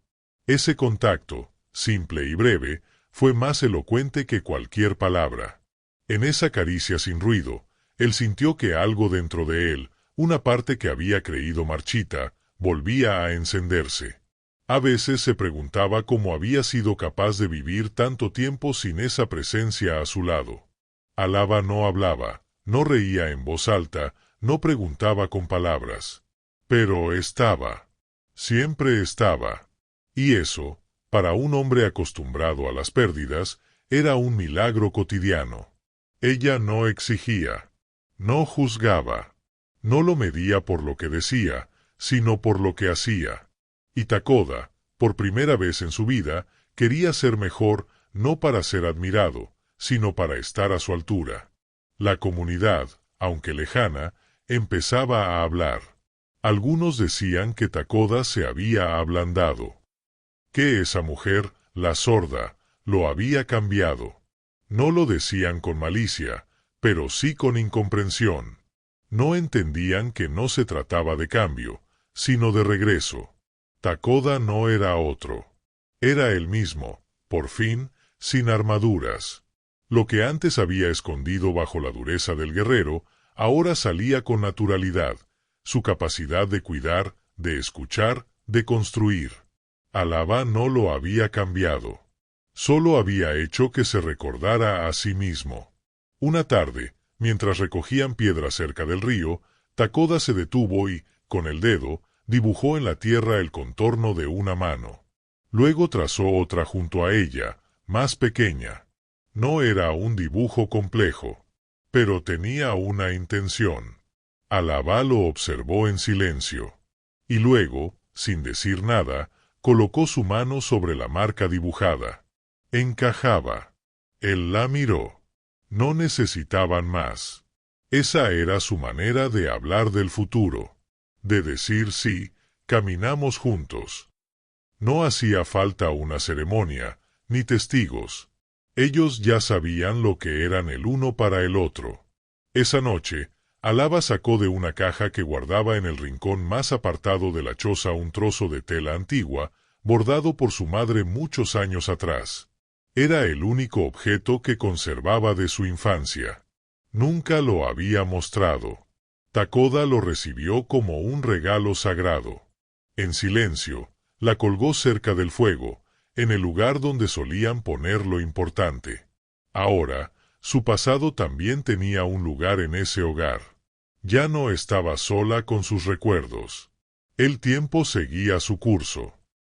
Ese contacto, simple y breve, fue más elocuente que cualquier palabra. En esa caricia sin ruido, él sintió que algo dentro de él, una parte que había creído marchita, volvía a encenderse. A veces se preguntaba cómo había sido capaz de vivir tanto tiempo sin esa presencia a su lado. Alaba no hablaba, no reía en voz alta, no preguntaba con palabras. Pero estaba. Siempre estaba. Y eso, para un hombre acostumbrado a las pérdidas, era un milagro cotidiano. Ella no exigía, no juzgaba, no lo medía por lo que decía, sino por lo que hacía. Y Takoda, por primera vez en su vida, quería ser mejor, no para ser admirado, sino para estar a su altura. La comunidad, aunque lejana, empezaba a hablar. Algunos decían que Takoda se había ablandado, que esa mujer, la sorda, lo había cambiado. No lo decían con malicia, pero sí con incomprensión. No entendían que no se trataba de cambio, sino de regreso. Takoda no era otro. Era el mismo, por fin, sin armaduras. Lo que antes había escondido bajo la dureza del guerrero, ahora salía con naturalidad, su capacidad de cuidar, de escuchar, de construir. Alaba no lo había cambiado. Solo había hecho que se recordara a sí mismo. Una tarde, mientras recogían piedras cerca del río, Takoda se detuvo y, con el dedo, dibujó en la tierra el contorno de una mano. Luego trazó otra junto a ella, más pequeña. No era un dibujo complejo, pero tenía una intención. Alaba lo observó en silencio. Y luego, sin decir nada, colocó su mano sobre la marca dibujada. Encajaba. Él la miró. No necesitaban más. Esa era su manera de hablar del futuro. De decir sí, caminamos juntos. No hacía falta una ceremonia, ni testigos. Ellos ya sabían lo que eran el uno para el otro. Esa noche, Alaba sacó de una caja que guardaba en el rincón más apartado de la choza un trozo de tela antigua, bordado por su madre muchos años atrás. Era el único objeto que conservaba de su infancia. Nunca lo había mostrado. Takoda lo recibió como un regalo sagrado. En silencio, la colgó cerca del fuego, en el lugar donde solían poner lo importante. Ahora, su pasado también tenía un lugar en ese hogar. Ya no estaba sola con sus recuerdos. El tiempo seguía su curso.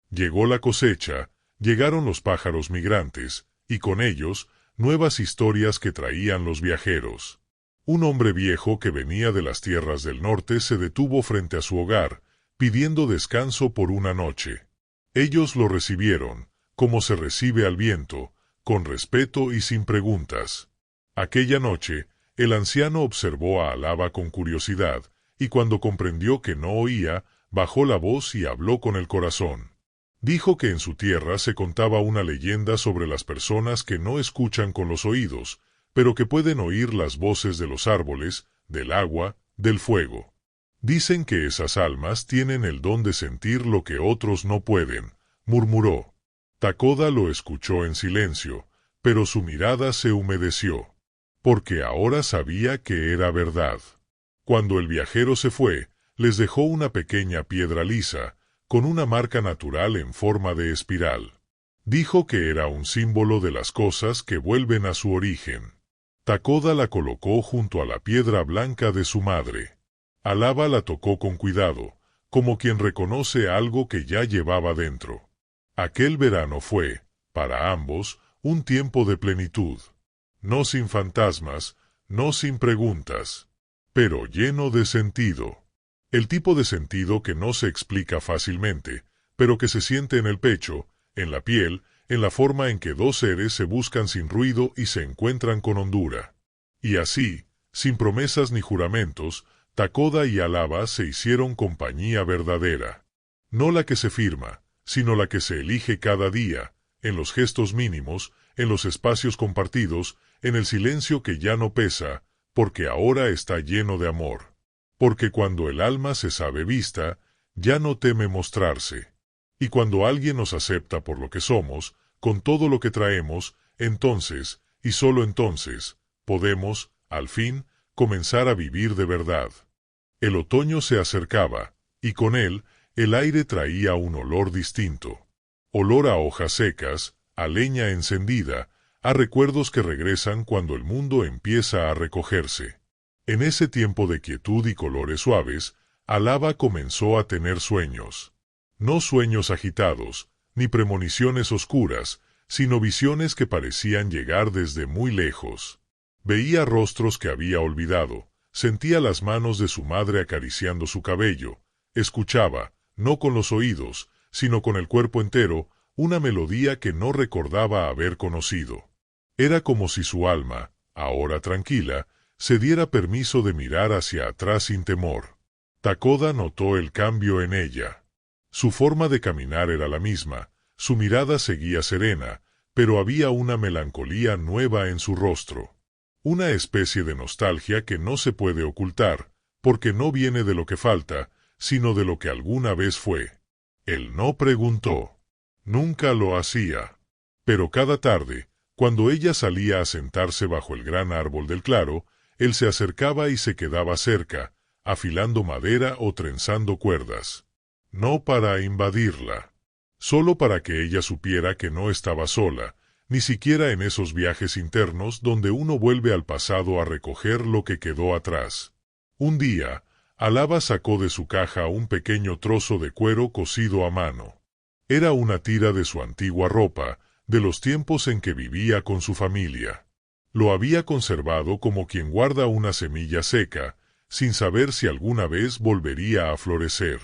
Llegó la cosecha, llegaron los pájaros migrantes, y con ellos, nuevas historias que traían los viajeros. Un hombre viejo que venía de las tierras del norte se detuvo frente a su hogar, pidiendo descanso por una noche. Ellos lo recibieron, como se recibe al viento, con respeto y sin preguntas. Aquella noche, el anciano observó a Alaba con curiosidad, y cuando comprendió que no oía, bajó la voz y habló con el corazón. Dijo que en su tierra se contaba una leyenda sobre las personas que no escuchan con los oídos, pero que pueden oír las voces de los árboles, del agua, del fuego. Dicen que esas almas tienen el don de sentir lo que otros no pueden, murmuró. Takoda lo escuchó en silencio, pero su mirada se humedeció, porque ahora sabía que era verdad. Cuando el viajero se fue, les dejó una pequeña piedra lisa, con una marca natural en forma de espiral. Dijo que era un símbolo de las cosas que vuelven a su origen. Takoda la colocó junto a la piedra blanca de su madre. Alaba la tocó con cuidado, como quien reconoce algo que ya llevaba dentro. Aquel verano fue, para ambos, un tiempo de plenitud. No sin fantasmas, no sin preguntas, pero lleno de sentido. El tipo de sentido que no se explica fácilmente, pero que se siente en el pecho, en la piel, en la forma en que dos seres se buscan sin ruido y se encuentran con hondura. Y así, sin promesas ni juramentos, Takoda y Alaba se hicieron compañía verdadera. No la que se firma, sino la que se elige cada día, en los gestos mínimos, en los espacios compartidos, en el silencio que ya no pesa, porque ahora está lleno de amor. Porque cuando el alma se sabe vista, ya no teme mostrarse. Y cuando alguien nos acepta por lo que somos, con todo lo que traemos, entonces, y solo entonces, podemos, al fin, comenzar a vivir de verdad. El otoño se acercaba, y con él, el aire traía un olor distinto. Olor a hojas secas, a leña encendida, a recuerdos que regresan cuando el mundo empieza a recogerse. En ese tiempo de quietud y colores suaves, Alaba comenzó a tener sueños. No sueños agitados, ni premoniciones oscuras, sino visiones que parecían llegar desde muy lejos. Veía rostros que había olvidado, sentía las manos de su madre acariciando su cabello, escuchaba, no con los oídos, sino con el cuerpo entero, una melodía que no recordaba haber conocido. Era como si su alma, ahora tranquila, se diera permiso de mirar hacia atrás sin temor. Takoda notó el cambio en ella. Su forma de caminar era la misma, su mirada seguía serena, pero había una melancolía nueva en su rostro. Una especie de nostalgia que no se puede ocultar, porque no viene de lo que falta, sino de lo que alguna vez fue. Él no preguntó. Nunca lo hacía. Pero cada tarde, cuando ella salía a sentarse bajo el gran árbol del claro, él se acercaba y se quedaba cerca, afilando madera o trenzando cuerdas. No para invadirla, solo para que ella supiera que no estaba sola, ni siquiera en esos viajes internos donde uno vuelve al pasado a recoger lo que quedó atrás. Un día, Alaba sacó de su caja un pequeño trozo de cuero cosido a mano. Era una tira de su antigua ropa, de los tiempos en que vivía con su familia. Lo había conservado como quien guarda una semilla seca, sin saber si alguna vez volvería a florecer.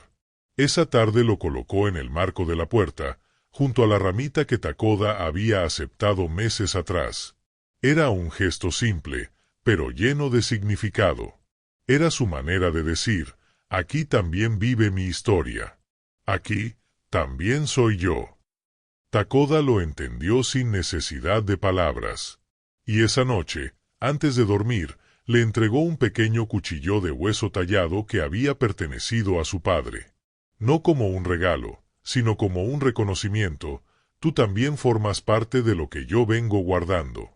Esa tarde lo colocó en el marco de la puerta, junto a la ramita que Takoda había aceptado meses atrás. Era un gesto simple, pero lleno de significado. Era su manera de decir, aquí también vive mi historia. Aquí, también soy yo. Takoda lo entendió sin necesidad de palabras. Y esa noche, antes de dormir, le entregó un pequeño cuchillo de hueso tallado que había pertenecido a su padre. No como un regalo, sino como un reconocimiento, tú también formas parte de lo que yo vengo guardando.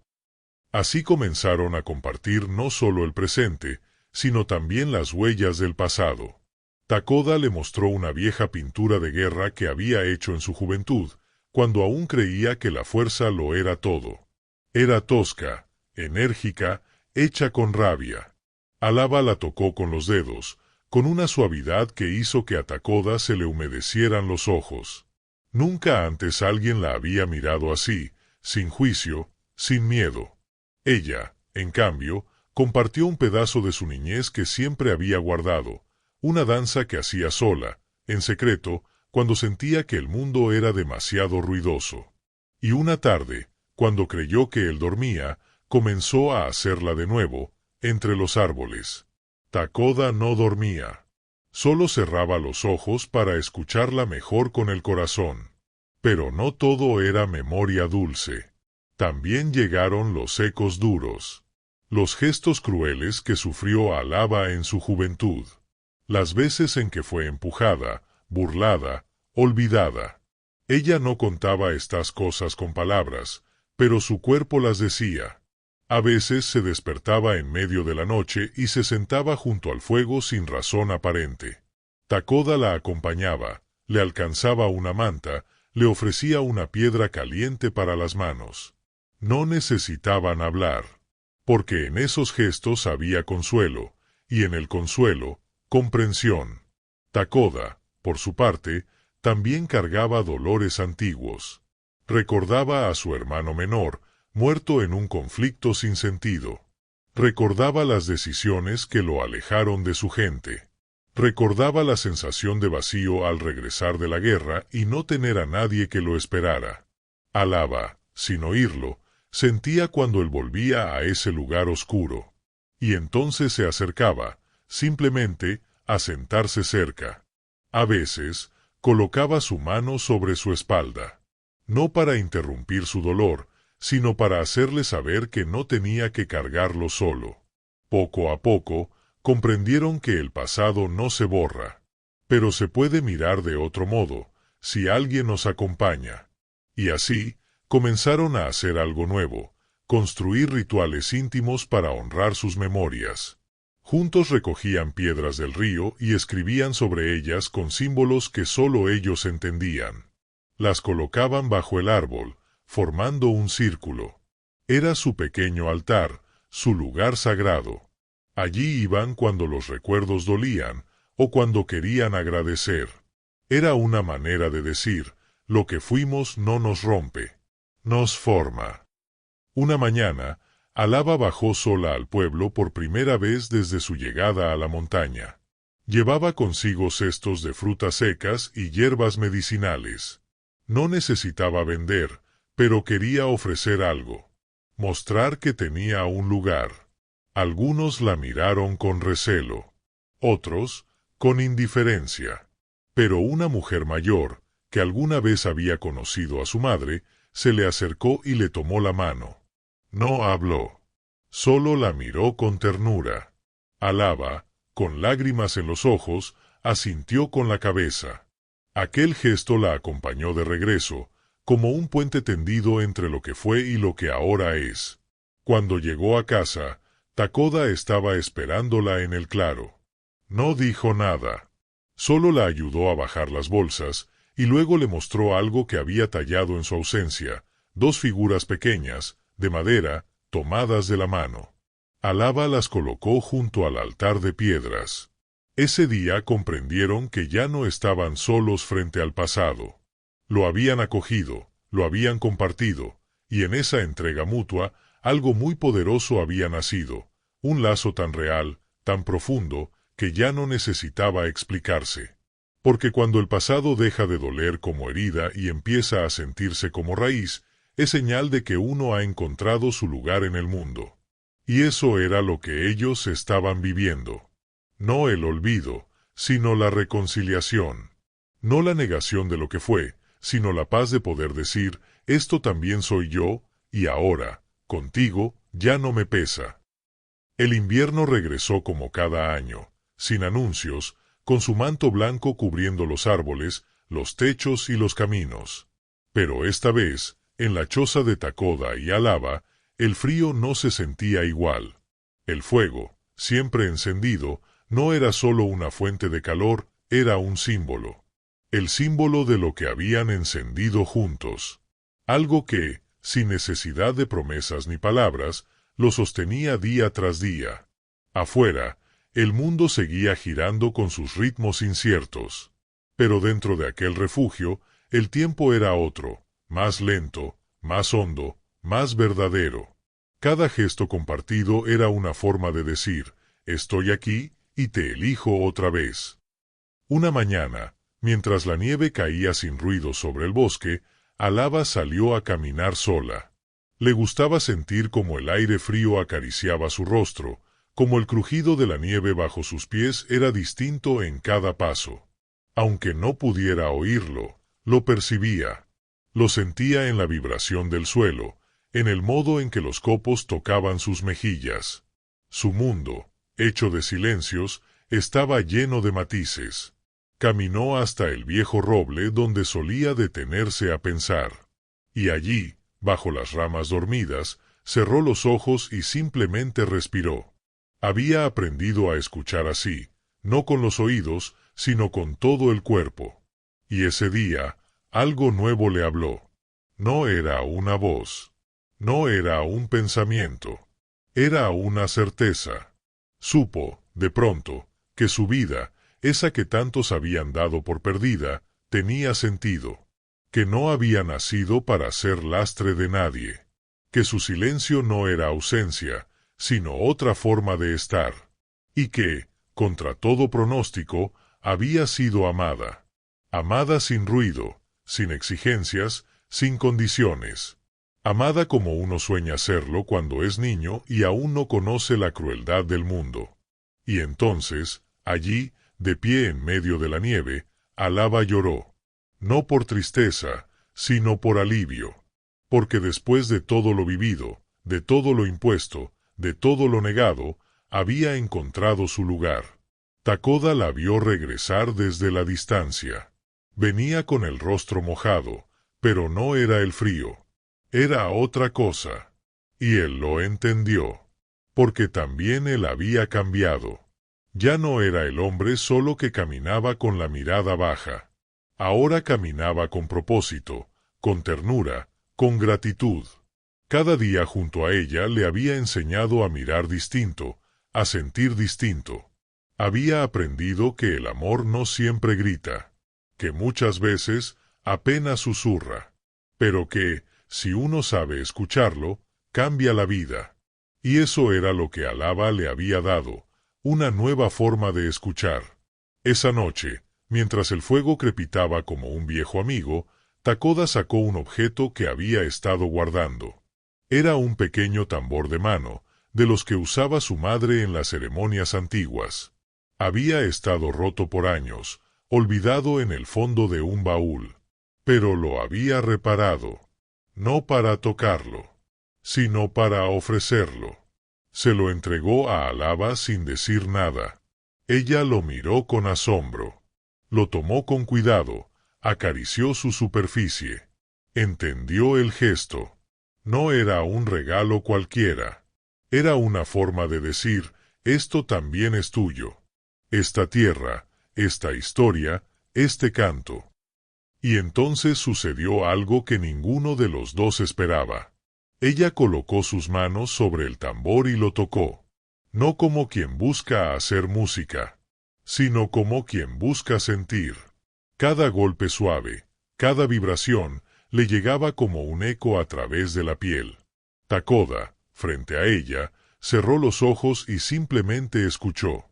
Así comenzaron a compartir no solo el presente, sino también las huellas del pasado. Takoda le mostró una vieja pintura de guerra que había hecho en su juventud, cuando aún creía que la fuerza lo era todo. Era tosca, enérgica, hecha con rabia. Alaba la tocó con los dedos, con una suavidad que hizo que a Takoda se le humedecieran los ojos. Nunca antes alguien la había mirado así, sin juicio, sin miedo. Ella, en cambio, compartió un pedazo de su niñez que siempre había guardado, una danza que hacía sola, en secreto, cuando sentía que el mundo era demasiado ruidoso. Y una tarde, cuando creyó que él dormía, comenzó a hacerla de nuevo, entre los árboles. Takoda no dormía. Solo cerraba los ojos para escucharla mejor con el corazón. Pero no todo era memoria dulce. También llegaron los ecos duros. Los gestos crueles que sufrió Alaba en su juventud. Las veces en que fue empujada, burlada, olvidada. Ella no contaba estas cosas con palabras, pero su cuerpo las decía. A veces se despertaba en medio de la noche y se sentaba junto al fuego sin razón aparente. Takoda la acompañaba, le alcanzaba una manta, le ofrecía una piedra caliente para las manos. No necesitaban hablar. porque en esos gestos había consuelo, y en el consuelo, comprensión. Takoda, por su parte, también cargaba dolores antiguos. Recordaba a su hermano menor, muerto en un conflicto sin sentido. Recordaba las decisiones que lo alejaron de su gente. Recordaba la sensación de vacío al regresar de la guerra y no tener a nadie que lo esperara. Alaba, sin oírlo, sentía cuando él volvía a ese lugar oscuro. Y entonces se acercaba, simplemente, a sentarse cerca. A veces, colocaba su mano sobre su espalda. No para interrumpir su dolor, sino para hacerle saber que no tenía que cargarlo solo. Poco a poco, comprendieron que el pasado no se borra, pero se puede mirar de otro modo, si alguien nos acompaña. Y así, comenzaron a hacer algo nuevo, construir rituales íntimos para honrar sus memorias. Juntos recogían piedras del río y escribían sobre ellas con símbolos que solo ellos entendían. Las colocaban bajo el árbol, formando un círculo. Era su pequeño altar, su lugar sagrado. Allí iban cuando los recuerdos dolían, o cuando querían agradecer. Era una manera de decir, lo que fuimos no nos rompe, nos forma. Una mañana, Alaba bajó sola al pueblo por primera vez desde su llegada a la montaña. Llevaba consigo cestos de frutas secas y hierbas medicinales. No necesitaba vender, pero quería ofrecer algo. Mostrar que tenía un lugar. Algunos la miraron con recelo. Otros, con indiferencia. Pero una mujer mayor, que alguna vez había conocido a su madre, se le acercó y le tomó la mano. No habló. Solo la miró con ternura. Alaba, con lágrimas en los ojos, asintió con la cabeza. Aquel gesto la acompañó de regreso, como un puente tendido entre lo que fue y lo que ahora es. Cuando llegó a casa, Takoda estaba esperándola en el claro. No dijo nada. Solo la ayudó a bajar las bolsas, y luego le mostró algo que había tallado en su ausencia, dos figuras pequeñas, de madera, tomadas de la mano. Alaba las colocó junto al altar de piedras. Ese día comprendieron que ya no estaban solos frente al pasado. Lo habían acogido, lo habían compartido, y en esa entrega mutua, algo muy poderoso había nacido, un lazo tan real, tan profundo, que ya no necesitaba explicarse. Porque cuando el pasado deja de doler como herida y empieza a sentirse como raíz, es señal de que uno ha encontrado su lugar en el mundo. Y eso era lo que ellos estaban viviendo. No el olvido, sino la reconciliación. No la negación de lo que fue, sino la paz de poder decir, esto también soy yo, y ahora, contigo, ya no me pesa. El invierno regresó como cada año, sin anuncios, con su manto blanco cubriendo los árboles, los techos y los caminos. Pero esta vez, en la choza de Takoda y Alaba, el frío no se sentía igual. El fuego, siempre encendido, no era solo una fuente de calor, era un símbolo. El símbolo de lo que habían encendido juntos. Algo que, sin necesidad de promesas ni palabras, lo sostenía día tras día. Afuera, el mundo seguía girando con sus ritmos inciertos. Pero dentro de aquel refugio, el tiempo era otro, más lento, más hondo, más verdadero. Cada gesto compartido era una forma de decir, estoy aquí y te elijo otra vez. Una mañana, mientras la nieve caía sin ruido sobre el bosque, Alaba salió a caminar sola. Le gustaba sentir como el aire frío acariciaba su rostro, como el crujido de la nieve bajo sus pies era distinto en cada paso. Aunque no pudiera oírlo, lo percibía. Lo sentía en la vibración del suelo, en el modo en que los copos tocaban sus mejillas. Su mundo, hecho de silencios, estaba lleno de matices. Caminó hasta el viejo roble donde solía detenerse a pensar. Y allí, bajo las ramas dormidas, cerró los ojos y simplemente respiró. Había aprendido a escuchar así, no con los oídos, sino con todo el cuerpo. Y ese día, algo nuevo le habló. No era una voz. No era un pensamiento. Era una certeza. Supo, de pronto, que su vida, esa que tantos habían dado por perdida, tenía sentido. Que no había nacido para ser lastre de nadie. Que su silencio no era ausencia, sino otra forma de estar. Y que, contra todo pronóstico, había sido amada. Amada sin ruido, sin exigencias, sin condiciones. Amada como uno sueña serlo cuando es niño y aún no conoce la crueldad del mundo. Y entonces, allí, de pie en medio de la nieve, Alaba lloró. No por tristeza, sino por alivio. Porque después de todo lo vivido, de todo lo impuesto, de todo lo negado, había encontrado su lugar. Takoda la vio regresar desde la distancia. Venía con el rostro mojado, pero no era el frío. Era otra cosa. Y él lo entendió. Porque también él había cambiado. Ya no era el hombre solo que caminaba con la mirada baja. Ahora caminaba con propósito, con ternura, con gratitud. Cada día junto a ella le había enseñado a mirar distinto, a sentir distinto. Había aprendido que el amor no siempre grita, que muchas veces apenas susurra, pero que, si uno sabe escucharlo, cambia la vida. Y eso era lo que Alaba le había dado, una nueva forma de escuchar. Esa noche, mientras el fuego crepitaba como un viejo amigo, Takoda sacó un objeto que había estado guardando. Era un pequeño tambor de mano, de los que usaba su madre en las ceremonias antiguas. Había estado roto por años, olvidado en el fondo de un baúl. Pero lo había reparado. No para tocarlo, sino para ofrecerlo. Se lo entregó a Alaba sin decir nada. Ella lo miró con asombro. Lo tomó con cuidado, acarició su superficie. Entendió el gesto. No era un regalo cualquiera. Era una forma de decir, esto también es tuyo. Esta tierra, esta historia, este canto. Y entonces sucedió algo que ninguno de los dos esperaba. Ella colocó sus manos sobre el tambor y lo tocó. No como quien busca hacer música, sino como quien busca sentir. Cada golpe suave, cada vibración, le llegaba como un eco a través de la piel. Takoda, frente a ella, cerró los ojos y simplemente escuchó.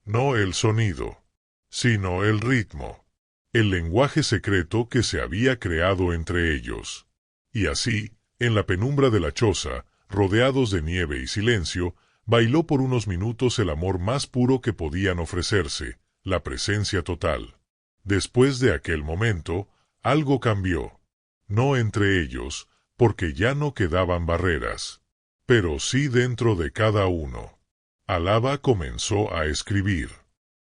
No el sonido, sino el ritmo. El lenguaje secreto que se había creado entre ellos. Y así, en la penumbra de la choza, rodeados de nieve y silencio, bailó por unos minutos el amor más puro que podían ofrecerse, la presencia total. Después de aquel momento, algo cambió. No entre ellos, porque ya no quedaban barreras, pero sí dentro de cada uno. Alaba comenzó a escribir.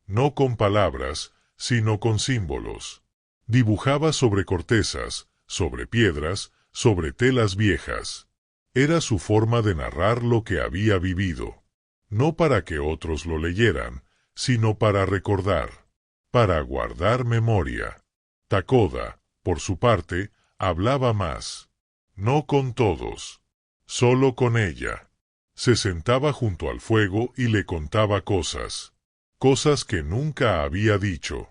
No con palabras, sino con símbolos. Dibujaba sobre cortezas, sobre piedras, sobre telas viejas. Era su forma de narrar lo que había vivido. No para que otros lo leyeran, sino para recordar. Para guardar memoria. Takoda, por su parte, hablaba más. No con todos. Solo con ella. Se sentaba junto al fuego y le contaba cosas. Cosas que nunca había dicho.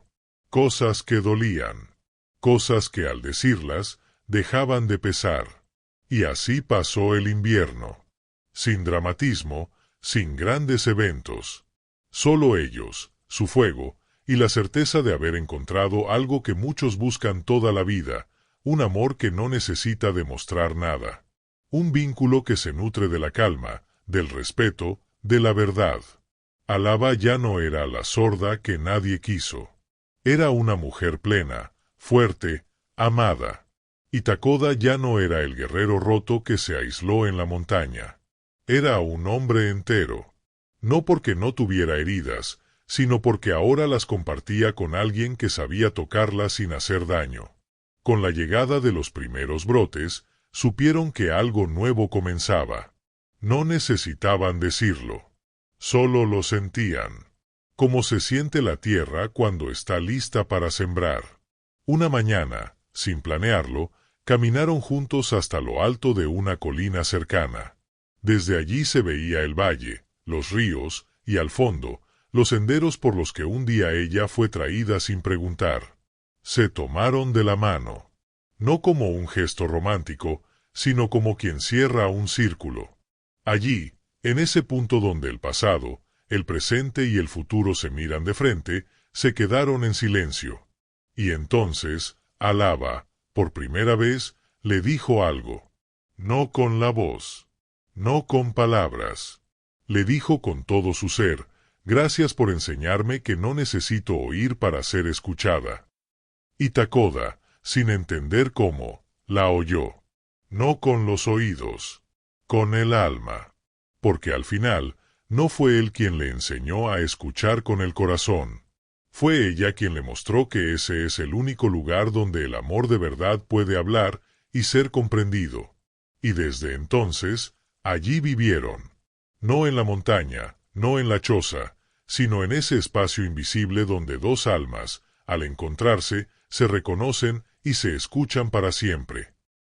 Cosas que dolían. Cosas que al decirlas, dejaban de pesar. Y así pasó el invierno. Sin dramatismo, sin grandes eventos. Solo ellos, su fuego, y la certeza de haber encontrado algo que muchos buscan toda la vida, un amor que no necesita demostrar nada. Un vínculo que se nutre de la calma, del respeto, de la verdad. Alaba ya no era la sorda que nadie quiso. Era una mujer plena, fuerte, amada. Y Takoda ya no era el guerrero roto que se aisló en la montaña. Era un hombre entero. No porque no tuviera heridas, sino porque ahora las compartía con alguien que sabía tocarlas sin hacer daño. Con la llegada de los primeros brotes, supieron que algo nuevo comenzaba. No necesitaban decirlo. Solo lo sentían. Como se siente la tierra cuando está lista para sembrar. Una mañana, sin planearlo, caminaron juntos hasta lo alto de una colina cercana. Desde allí se veía el valle, los ríos, y al fondo, los senderos por los que un día ella fue traída sin preguntar. Se tomaron de la mano, no como un gesto romántico, sino como quien cierra un círculo. Allí, en ese punto donde el pasado, el presente y el futuro se miran de frente, se quedaron en silencio. Y entonces, Alaba, por primera vez, le dijo algo. No con la voz, no con palabras. Le dijo con todo su ser, gracias por enseñarme que no necesito oír para ser escuchada. Y Takoda, sin entender cómo, la oyó. No con los oídos, con el alma. Porque al final, no fue él quien le enseñó a escuchar con el corazón. Fue ella quien le mostró que ese es el único lugar donde el amor de verdad puede hablar y ser comprendido. Y desde entonces, allí vivieron. No en la montaña, no en la choza, sino en ese espacio invisible donde dos almas, al encontrarse, se reconocen y se escuchan para siempre.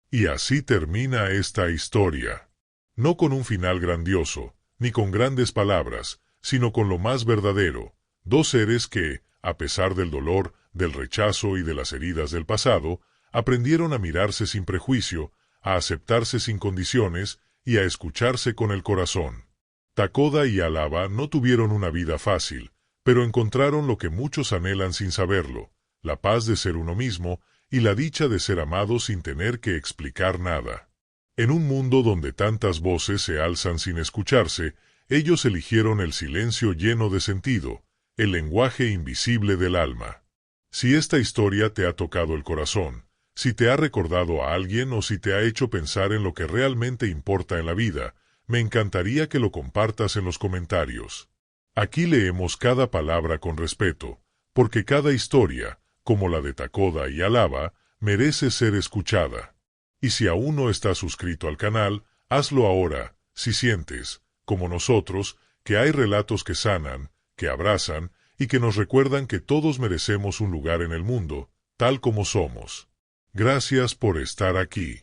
Y así termina esta historia. No con un final grandioso, ni con grandes palabras, sino con lo más verdadero. Dos seres que, a pesar del dolor, del rechazo y de las heridas del pasado, aprendieron a mirarse sin prejuicio, a aceptarse sin condiciones y a escucharse con el corazón. Takoda y Alaba no tuvieron una vida fácil, pero encontraron lo que muchos anhelan sin saberlo, la paz de ser uno mismo y la dicha de ser amado sin tener que explicar nada. En un mundo donde tantas voces se alzan sin escucharse, ellos eligieron el silencio lleno de sentido, el lenguaje invisible del alma. Si esta historia te ha tocado el corazón, si te ha recordado a alguien o si te ha hecho pensar en lo que realmente importa en la vida, me encantaría que lo compartas en los comentarios. Aquí leemos cada palabra con respeto, porque cada historia, como la de Takoda y Alaba, merece ser escuchada. Y si aún no estás suscrito al canal, hazlo ahora, si sientes, como nosotros, que hay relatos que sanan, que abrazan y que nos recuerdan que todos merecemos un lugar en el mundo, tal como somos. Gracias por estar aquí.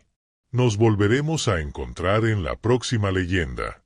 Nos volveremos a encontrar en la próxima leyenda.